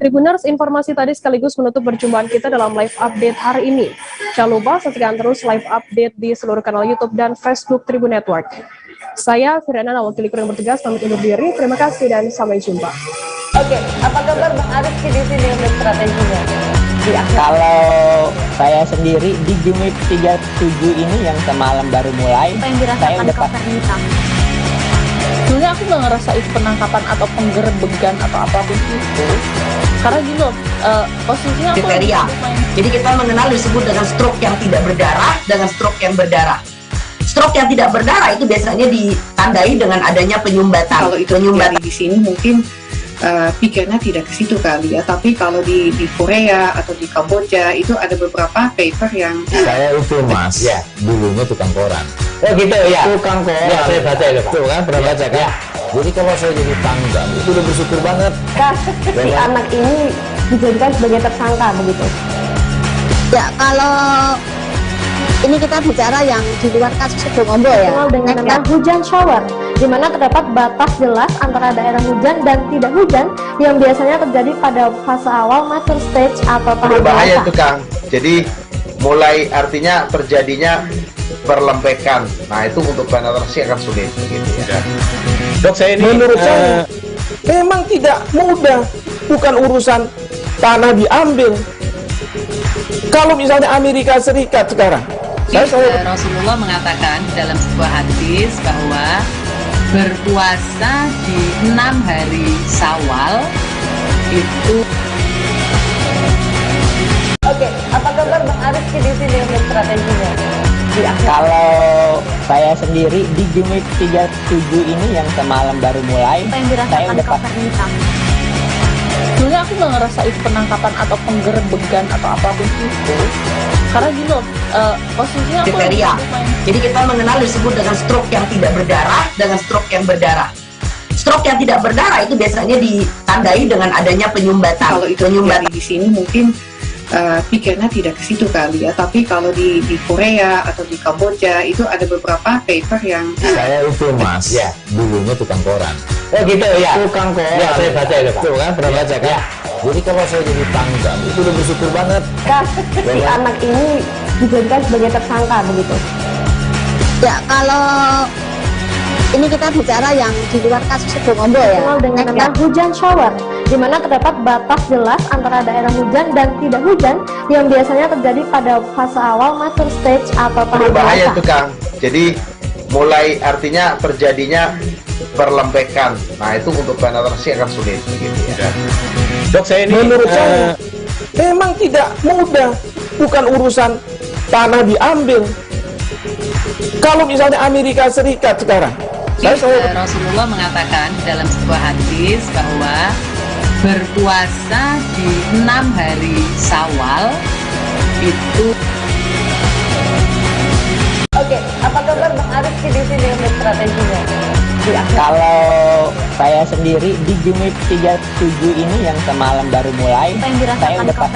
Tribuners, informasi tadi sekaligus menutup perjumpaan kita dalam live update hari ini. Jangan lupa saksikan terus live update di seluruh kanal YouTube dan Facebook Tribun Network. Saya Firdana, wakil yang bertugas, pamit undur diri. Terima kasih dan sampai jumpa. Oke, apa kabar Bang Arif di sini untuk strateginya? Kalau saya sendiri di Jumip 37 ini yang semalam baru mulai, saya udah sebenarnya aku nggak ngerasa itu penangkapan atau penggerbegan atau apapun itu, karena gini loh, posisinya aku kriteria. Jadi kita mengenal disebut dengan stroke yang tidak berdarah dengan stroke yang berdarah. Stroke yang tidak berdarah itu biasanya ditandai dengan adanya penyumbatan. Kalau itu terjadi di sini mungkin pikirnya tidak ke situ kali ya, tapi kalau di Korea atau di Kamboja itu ada beberapa paper yang saya itu mas, ya dulunya tukang koran. Oh gitu ya, tukang koran. Ya saya baca itu Pak. Tuh kan pernah baca kan? Ya. Jadi kalau saya jadi pangdam itu udah bersyukur banget. Si anak ini dijadikan sebagai tersangka begitu. Ya kalau ini kita bicara yang di luar kasus Sebongombo ya. Dengan nama hujan shower, di mana terdapat batas jelas antara daerah hujan dan tidak hujan yang biasanya terjadi pada fase awal mature stage atau tahap berbahaya itu Kang. Jadi mulai artinya terjadinya perlempekan. Nah itu untuk penetrasi akan sulit begitu ya. Dok, saya ini menurut saya memang tidak mudah, bukan urusan tanah diambil. Kalau misalnya Amerika Serikat sekarang, Rasulullah mengatakan dalam sebuah hadis bahwa berpuasa di 6 hari Syawal itu. Oke, apa kabar Bang Arif di sini untuk strateginya? Kalau saya sendiri di Jumip 37 ini yang semalam baru mulai, saya udah sebenarnya aku nggak ngerasa itu penangkapan atau penggerbegan atau apapun itu, karena gini loh, posisinya aku kriteria. Jadi kita mengenal disebut dengan stroke yang tidak berdarah dengan stroke yang berdarah. Stroke yang tidak berdarah itu biasanya ditandai dengan adanya penyumbatan. Kalau itu terjadi di sini mungkin pikirnya tidak ke situ kali ya. Tapi kalau di Korea atau di Kamboja itu ada beberapa paper yang Saya itu Mas, ya dulunya tukang koran. Oh gitu ya. Tukang koran. Ya saya baca itu Pak. Tuh kan pernah baca kan? Jadi kalau saya jadi pangdam itu udah bersyukur banget. Si anak ini dijadikan sebagai tersangka begitu. Ya, kalau ini kita bicara yang di luar kasus Situbondo ya. Dikenal dengan nama hujan shower, di mana terdapat batas jelas antara daerah hujan dan tidak hujan yang biasanya terjadi pada fase awal mature stage atau tahap Berbahaya dewasa. tuh Kang. Jadi mulai artinya terjadinya perlembekan. Nah itu untuk penetrasi akan sulit gitu ya. Dok, saya ini menurut saya memang tidak mudah, bukan urusan tanah diambil. Kalau misalnya Amerika Serikat sekarang, Rasulullah mengatakan dalam sebuah hadis bahwa berpuasa di 6 hari Syawal itu. Oke, apa kabar Bang Arif di sini untuk strateginya? Kalau saya sendiri di Jumit 37 ini yang semalam baru mulai, saya udah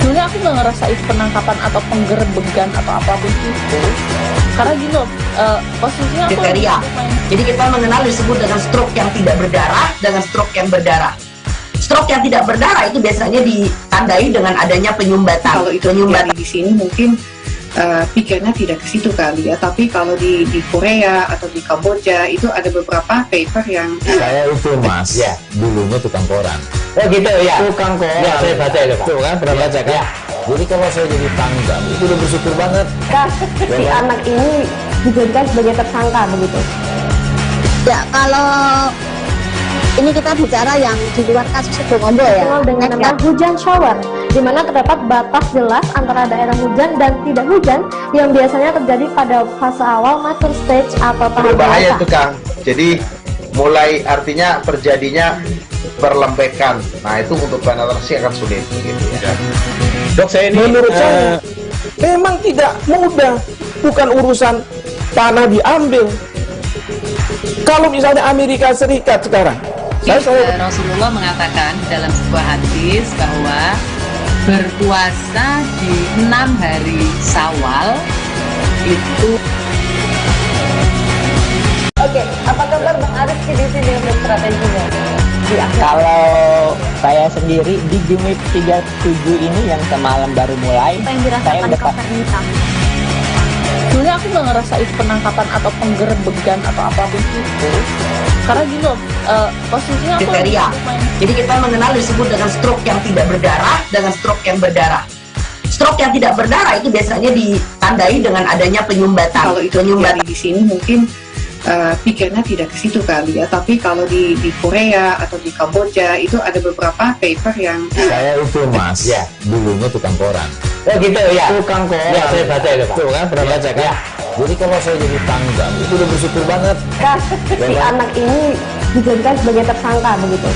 Sebenarnya aku nggak ngerasa itu penangkapan atau penggerbegan atau apapun itu, karena gini loh, posisinya aku kriteria. Jadi kita mengenal disebut dengan stroke yang tidak berdarah dengan stroke yang berdarah. Stroke yang tidak berdarah itu biasanya ditandai dengan adanya penyumbatan. Kalau itu terjadi di sini mungkin pikirnya tidak ke situ kali ya. Tapi kalau di Korea atau di Kamboja itu ada beberapa paper yang Saya itu Mas, ya dulunya tukang koran. Oh gitu ya. Tukang koran. Ya saya baca itu Pak. Tuh kan pernah baca kan? Jadi kalau saya jadi pangdam itu udah bersyukur banget. Si anak ini dijadikan sebagai tersangka begitu. Ya, kalau ini kita bicara yang di luar kasus Situbondo ya. Dikenal dengan nama hujan shower, di mana terdapat batas jelas antara daerah hujan dan tidak hujan yang biasanya terjadi pada fase awal mature stage atau tahap Berbahaya dewasa. tuh Kang. Jadi mulai artinya terjadinya perlembekan. Nah itu untuk penetrasi akan sulit gitu ya. Dok, saya ini menurut saya memang tidak mudah, bukan urusan tanah diambil. Kalau misalnya Amerika Serikat sekarang, Rasulullah mengatakan dalam sebuah hadis bahwa berpuasa di 6 hari Syawal itu. Oke, apa kabar Bang Arif di sini untuk strateginya? Kalau saya sendiri di Jumit 37 ini yang semalam baru mulai, saya udah sebenarnya aku nggak ngerasa itu penangkapan atau penggerbegan atau apapun itu, karena gini loh, posisinya aku kriteria. Jadi kita mengenal disebut dengan stroke yang tidak berdarah dengan stroke yang berdarah. Stroke yang tidak berdarah itu biasanya ditandai dengan adanya penyumbatan. kalau itu terjadi di sini mungkin pikirnya tidak ke situ kali ya. Tapi kalau di Korea atau di Kamboja itu ada beberapa paper yang Saya itu Mas, ya dulunya tukang koran. Oh gitu ya. Tukang koran. Ya saya baca itu Pak. Tuh kan pernah baca kan? Jadi kalau saya jadi pangdam itu udah bersyukur banget. Si anak ini dijadikan sebagai tersangka begitu.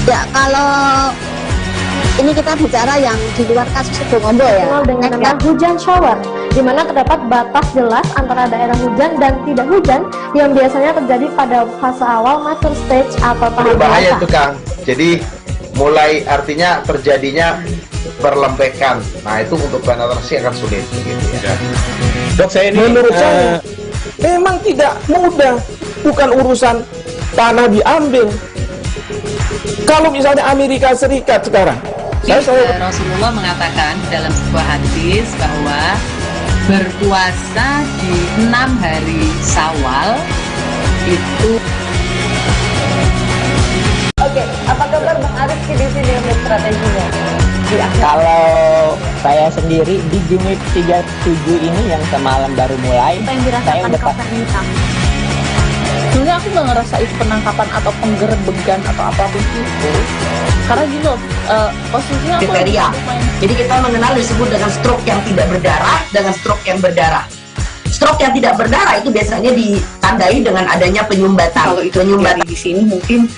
Ya, kalau ini kita bicara yang di luar kasus Situbondo ya. Dikenal dengan nama hujan shower, di mana terdapat batas jelas antara daerah hujan dan tidak hujan yang biasanya terjadi pada fase awal mature stage atau tahap Berbahaya dewasa. tuh Kang. Jadi mulai artinya terjadinya perlembekan. Nah itu untuk penetrasi akan sulit gitu ya. Dok, saya ini menurut saya memang tidak mudah, bukan urusan tanah diambil. Kalau misalnya Amerika Serikat sekarang, Rasulullah mengatakan dalam sebuah hadis bahwa berpuasa di 6 hari Syawal itu. Oke, apa kabar Bang Arif di sini untuk strateginya? Kalau saya sendiri di Jumit 37 ini yang semalam baru mulai, saya udah sebenarnya aku nggak ngerasa itu penangkapan atau penggerbegan atau apapun itu, karena gini loh, posisinya aku kriteria. Jadi kita mengenal disebut dengan stroke yang tidak berdarah dengan stroke yang berdarah. Stroke yang tidak berdarah itu biasanya ditandai dengan adanya penyumbatan. kalau itu terjadi di sini mungkin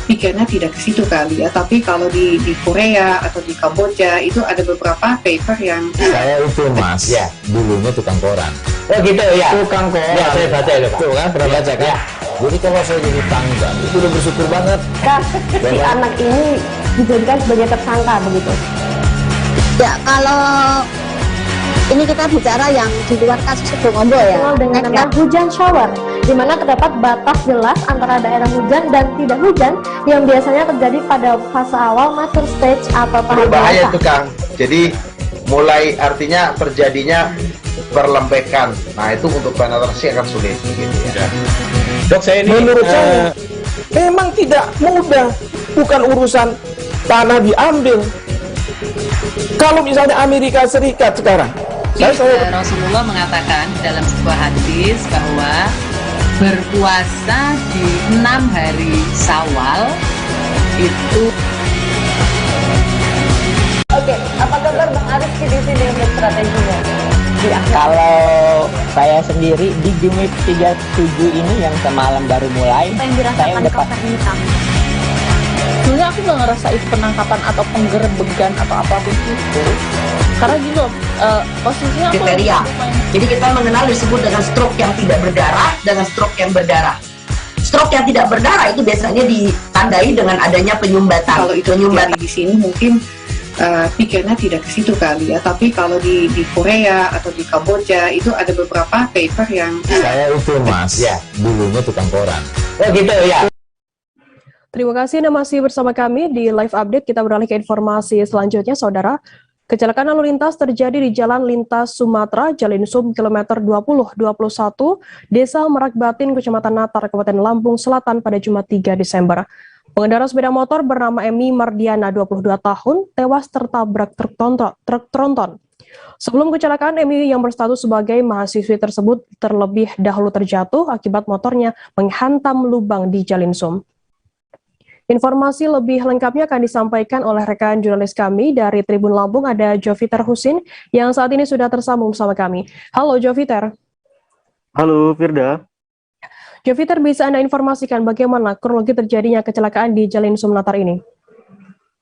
pikirnya tidak ke situ kali ya. Tapi kalau di Korea atau di Kamboja itu ada beberapa paper yang Saya itu Mas, ya dulunya tukang koran. Oh gitu ya. Tukang koran. Ya saya baca itu Pak. Tuh kan pernah baca kan? Jadi kalau saya jadi pangdam itu udah bersyukur banget. Si anak ini dijadikan sebagai tersangka begitu? Ya, kalau ini kita bicara yang di luar kasus Situbondo ya. Dengan nama hujan shower, di mana terdapat batas jelas antara daerah hujan dan tidak hujan yang biasanya terjadi pada fase awal mature stage atau tahap Berbahaya dewasa. itu Kang. Jadi mulai artinya terjadinya perlembekan. Nah itu untuk penetrasi akan sulit. Gitu ya. Dok, saya ini menurut saya memang tidak mudah, bukan urusan tanah diambil. Kalau misalnya Amerika Serikat sekarang, Rasulullah mengatakan dalam sebuah hadis bahwa berpuasa di 6 hari Syawal itu. Oke, apa kabar Bang Arief di sini untuk strateginya? Kalau saya sendiri di Jumit 37 ini yang semalam baru mulai, saya udah hitam. Sebenarnya aku nggak ngerasa itu penangkapan atau penggerebegan atau apapun itu. Karena gini loh, posisinya aku kriteria. Jadi kita mengenal disebut dengan stroke yang tidak berdarah dengan stroke yang berdarah. Stroke yang tidak berdarah itu biasanya ditandai dengan adanya penyumbatan. Kalau itu terjadi di sini mungkin pikirnya tidak ke situ kali ya. Tapi kalau di Korea atau di Kamboja itu ada beberapa paper yang saya itu Mas, ya dulunya tukang koran. Oh gitu ya. Terima kasih Anda masih bersama kami di Live Update. Kita beralih ke informasi selanjutnya, Saudara. Kecelakaan lalu lintas terjadi di Jalan Lintas Sumatera, Jalinsum, kilometer 20-21, Desa Merak Batin, Kecamatan Natar, Kabupaten Lampung Selatan pada Jumat 3 Desember. Pengendara sepeda motor bernama Emi Mardiana, 22 tahun, tewas tertabrak truk tronton. Sebelum kecelakaan, Emi yang berstatus sebagai mahasiswi tersebut terlebih dahulu terjatuh akibat motornya menghantam lubang di Jalinsum. Informasi lebih lengkapnya akan disampaikan oleh rekan jurnalis kami dari Tribun Lampung, ada Joviter Husin yang saat ini sudah tersambung bersama kami. Halo Joviter. Halo Firda. Joviter, bisa Anda informasikan bagaimana kronologi terjadinya kecelakaan di Jalinsum Natar ini?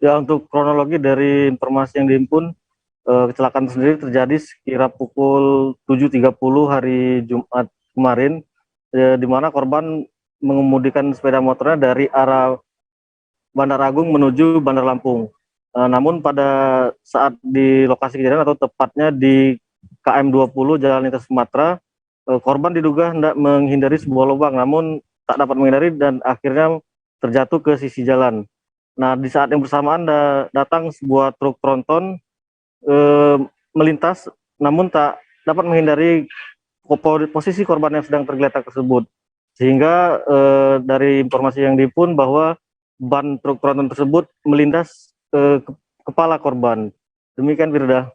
Ya, untuk kronologi dari informasi yang dihimpun, kecelakaan sendiri terjadi sekira pukul 7.30 hari Jumat kemarin, di mana korban mengemudikan sepeda motornya dari arah Bandar Agung menuju Bandar Lampung. Namun pada saat di lokasi kejadian atau tepatnya di KM 20 Jalan Lintas Sumatera, korban diduga hendak menghindari sebuah lubang, namun tak dapat menghindari dan akhirnya terjatuh ke sisi jalan. Nah, di saat yang bersamaan datang sebuah truk tronton melintas, namun tak dapat menghindari posisi korban yang sedang tergeletak tersebut. Sehingga dari informasi yang dihimpun bahwa ban truk tronton tersebut melindas kepala korban. Demikian Firda.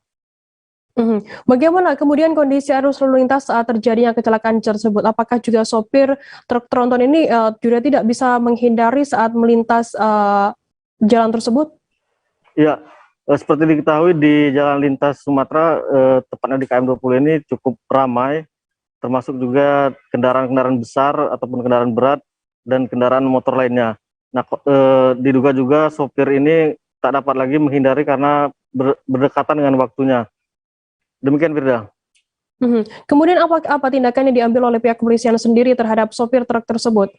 Bagaimana kemudian kondisi arus lalu lintas saat terjadinya kecelakaan tersebut? Apakah juga sopir truk tronton ini juga tidak bisa menghindari saat melintas jalan tersebut? Ya, seperti diketahui di Jalan Lintas Sumatera, tepatnya di KM 20 ini cukup ramai, termasuk juga kendaraan-kendaraan besar ataupun kendaraan berat dan kendaraan motor lainnya. Nah, diduga juga sopir ini tak dapat lagi menghindari karena berdekatan dengan waktunya. Demikian Firda. Kemudian apa tindakan yang diambil oleh pihak kepolisian sendiri terhadap sopir truk tersebut?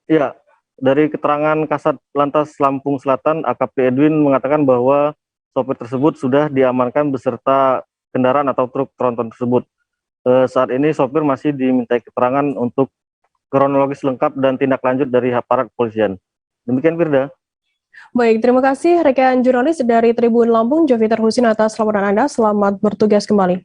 Ya, dari keterangan Kasat Lantas Lampung Selatan, AKP Edwin mengatakan bahwa sopir tersebut sudah diamankan beserta kendaraan atau truk tronton tersebut. Saat ini sopir masih dimintai keterangan untuk kronologis lengkap dan tindak lanjut dari aparat kepolisian. Demikian Firda. Baik, terima kasih rekan jurnalis dari Tribun Lampung, Joviter Husin atas laporan Anda. Selamat bertugas kembali.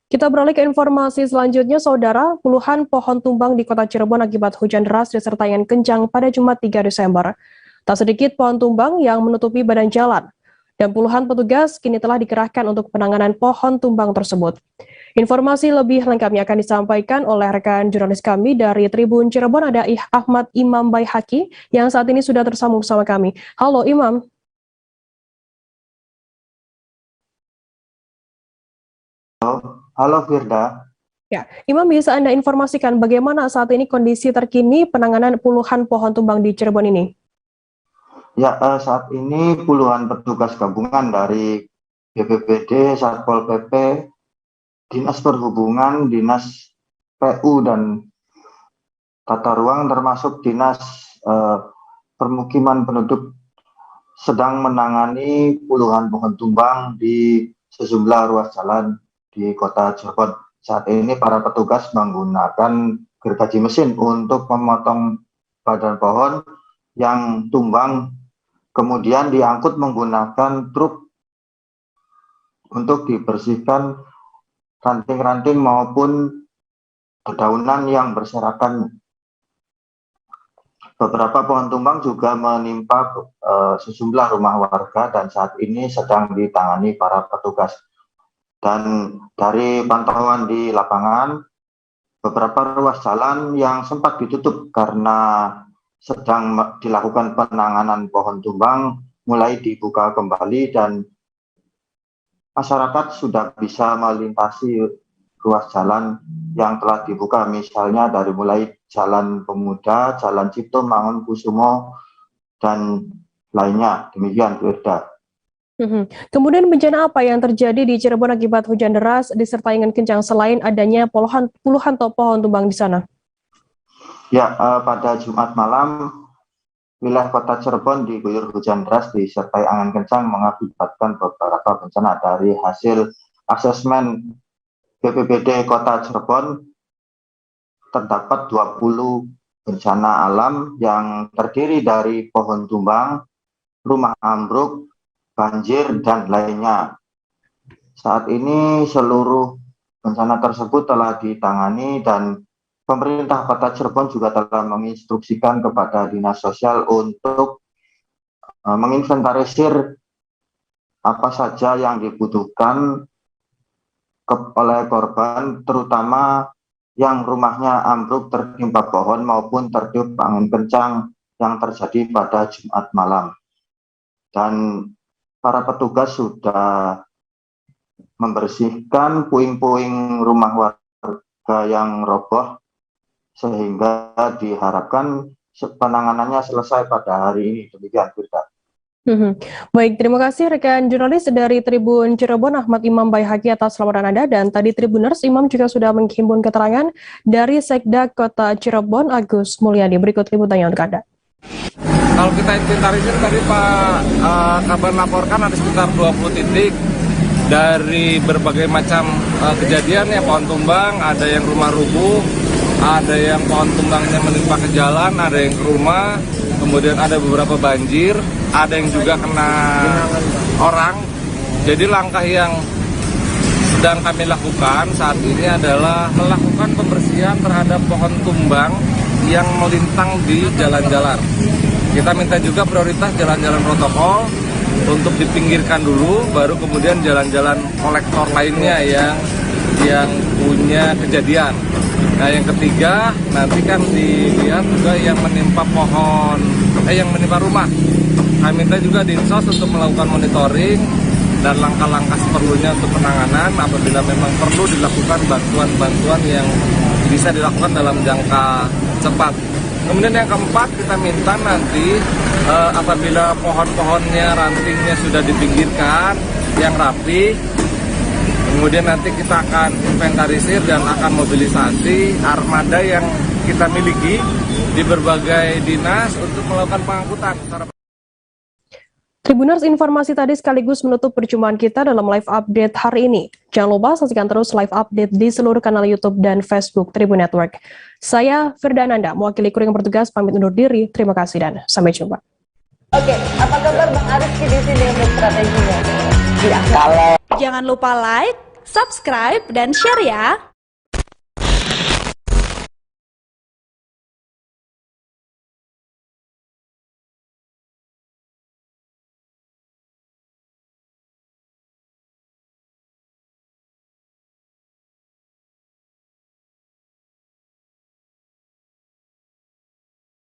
Kita beralih ke informasi selanjutnya, Saudara. Puluhan pohon tumbang di kota Cirebon akibat hujan deras disertai angin kencang pada Jumat 3 Desember. Tak sedikit pohon tumbang yang menutupi badan jalan. Dan puluhan petugas kini telah dikerahkan untuk penanganan pohon tumbang tersebut. Informasi lebih lengkapnya akan disampaikan oleh rekan jurnalis kami dari Tribun Cirebon, ada Ahmad Imam Baihaki yang saat ini sudah tersambung bersama kami. Halo Imam. Halo Firda. Ya, Imam, bisa Anda informasikan bagaimana saat ini kondisi terkini penanganan puluhan pohon tumbang di Cirebon ini? Ya, saat ini puluhan petugas gabungan dari BPBD, Satpol PP, Dinas Perhubungan, Dinas PU, dan Tata Ruang, termasuk Dinas Permukiman Penduduk sedang menangani puluhan pohon tumbang di sejumlah ruas jalan di kota Cirebon. Saat ini para petugas menggunakan gergaji mesin untuk memotong badan pohon yang tumbang, kemudian diangkut menggunakan truk untuk dibersihkan ranting-ranting maupun dedaunan yang berserakan. Beberapa pohon tumbang juga menimpa sejumlah rumah warga dan saat ini sedang ditangani para petugas. Dan dari pantauan di lapangan, beberapa ruas jalan yang sempat ditutup karena sedang dilakukan penanganan pohon tumbang mulai dibuka kembali dan masyarakat sudah bisa melintasi ruas jalan yang telah dibuka, misalnya dari mulai Jalan Pemuda, Jalan Cipto, Mangunkusumo, dan lainnya. Demikian, Firda. Kemudian bencana apa yang terjadi di Cirebon akibat hujan deras disertai angin kencang selain adanya puluhan pohon tumbang di sana? Ya, pada Jumat malam, wilayah kota Cirebon diguyur hujan deras disertai angin kencang mengakibatkan beberapa bencana. Dari hasil asesmen BPBD Kota Cirebon, terdapat 20 bencana alam yang terdiri dari pohon tumbang, rumah ambruk, banjir, dan lainnya. Saat ini seluruh bencana tersebut telah ditangani dan pemerintah Kota Cirebon juga telah menginstruksikan kepada Dinas Sosial untuk menginventarisir apa saja yang dibutuhkan oleh korban, terutama yang rumahnya ambruk tertimpa pohon maupun tertiup angin kencang yang terjadi pada Jumat malam. Dan para petugas sudah membersihkan puing-puing rumah warga yang roboh sehingga diharapkan penanganannya selesai pada hari ini. Demikian, Firda. Baik, terima kasih rekan jurnalis dari Tribun Cirebon Ahmad Imam Baihaqi atas laporan Anda, dan tadi Tribuners Imam juga sudah menghimpun keterangan dari Sekda Kota Cirebon Agus Mulyadi. Berikut liputannya untuk Anda. Kalau kita inventarisir tadi Pak Kabar laporkan ada sekitar 20 titik dari berbagai macam kejadian ya, pohon tumbang, ada yang rumah rubuh, ada yang pohon tumbangnya menimpa ke jalan, ada yang ke rumah, kemudian ada beberapa banjir, ada yang juga kena orang. Jadi langkah yang sedang kami lakukan saat ini adalah melakukan pembersihan terhadap pohon tumbang yang melintang di jalan-jalan. Kita minta juga prioritas jalan-jalan protokol untuk dipinggirkan dulu, baru kemudian jalan-jalan kolektor lainnya yang punya kejadian. Nah, yang ketiga nanti kan dilihat juga yang menimpa yang menimpa rumah. Kami minta juga Dinsos untuk melakukan monitoring dan langkah-langkah seperlunya untuk penanganan apabila memang perlu dilakukan bantuan-bantuan yang bisa dilakukan dalam jangka cepat. Kemudian yang keempat, kita minta nanti apabila pohon-pohonnya, rantingnya sudah dipinggirkan yang rapi, kemudian nanti kita akan inventarisir dan akan mobilisasi armada yang kita miliki di berbagai dinas untuk melakukan pengangkutan. Tribuners, informasi tadi sekaligus menutup perjumpaan kita dalam live update hari ini. Jangan lupa saksikan terus live update di seluruh kanal YouTube dan Facebook Tribun Network. Saya Firda Ananda, mewakili kru yang bertugas, pamit undur diri. Terima kasih dan sampai jumpa. Oke, apa kabar Bang Ariski di sini untuk strateginya? Jangan lupa like, subscribe, dan share ya.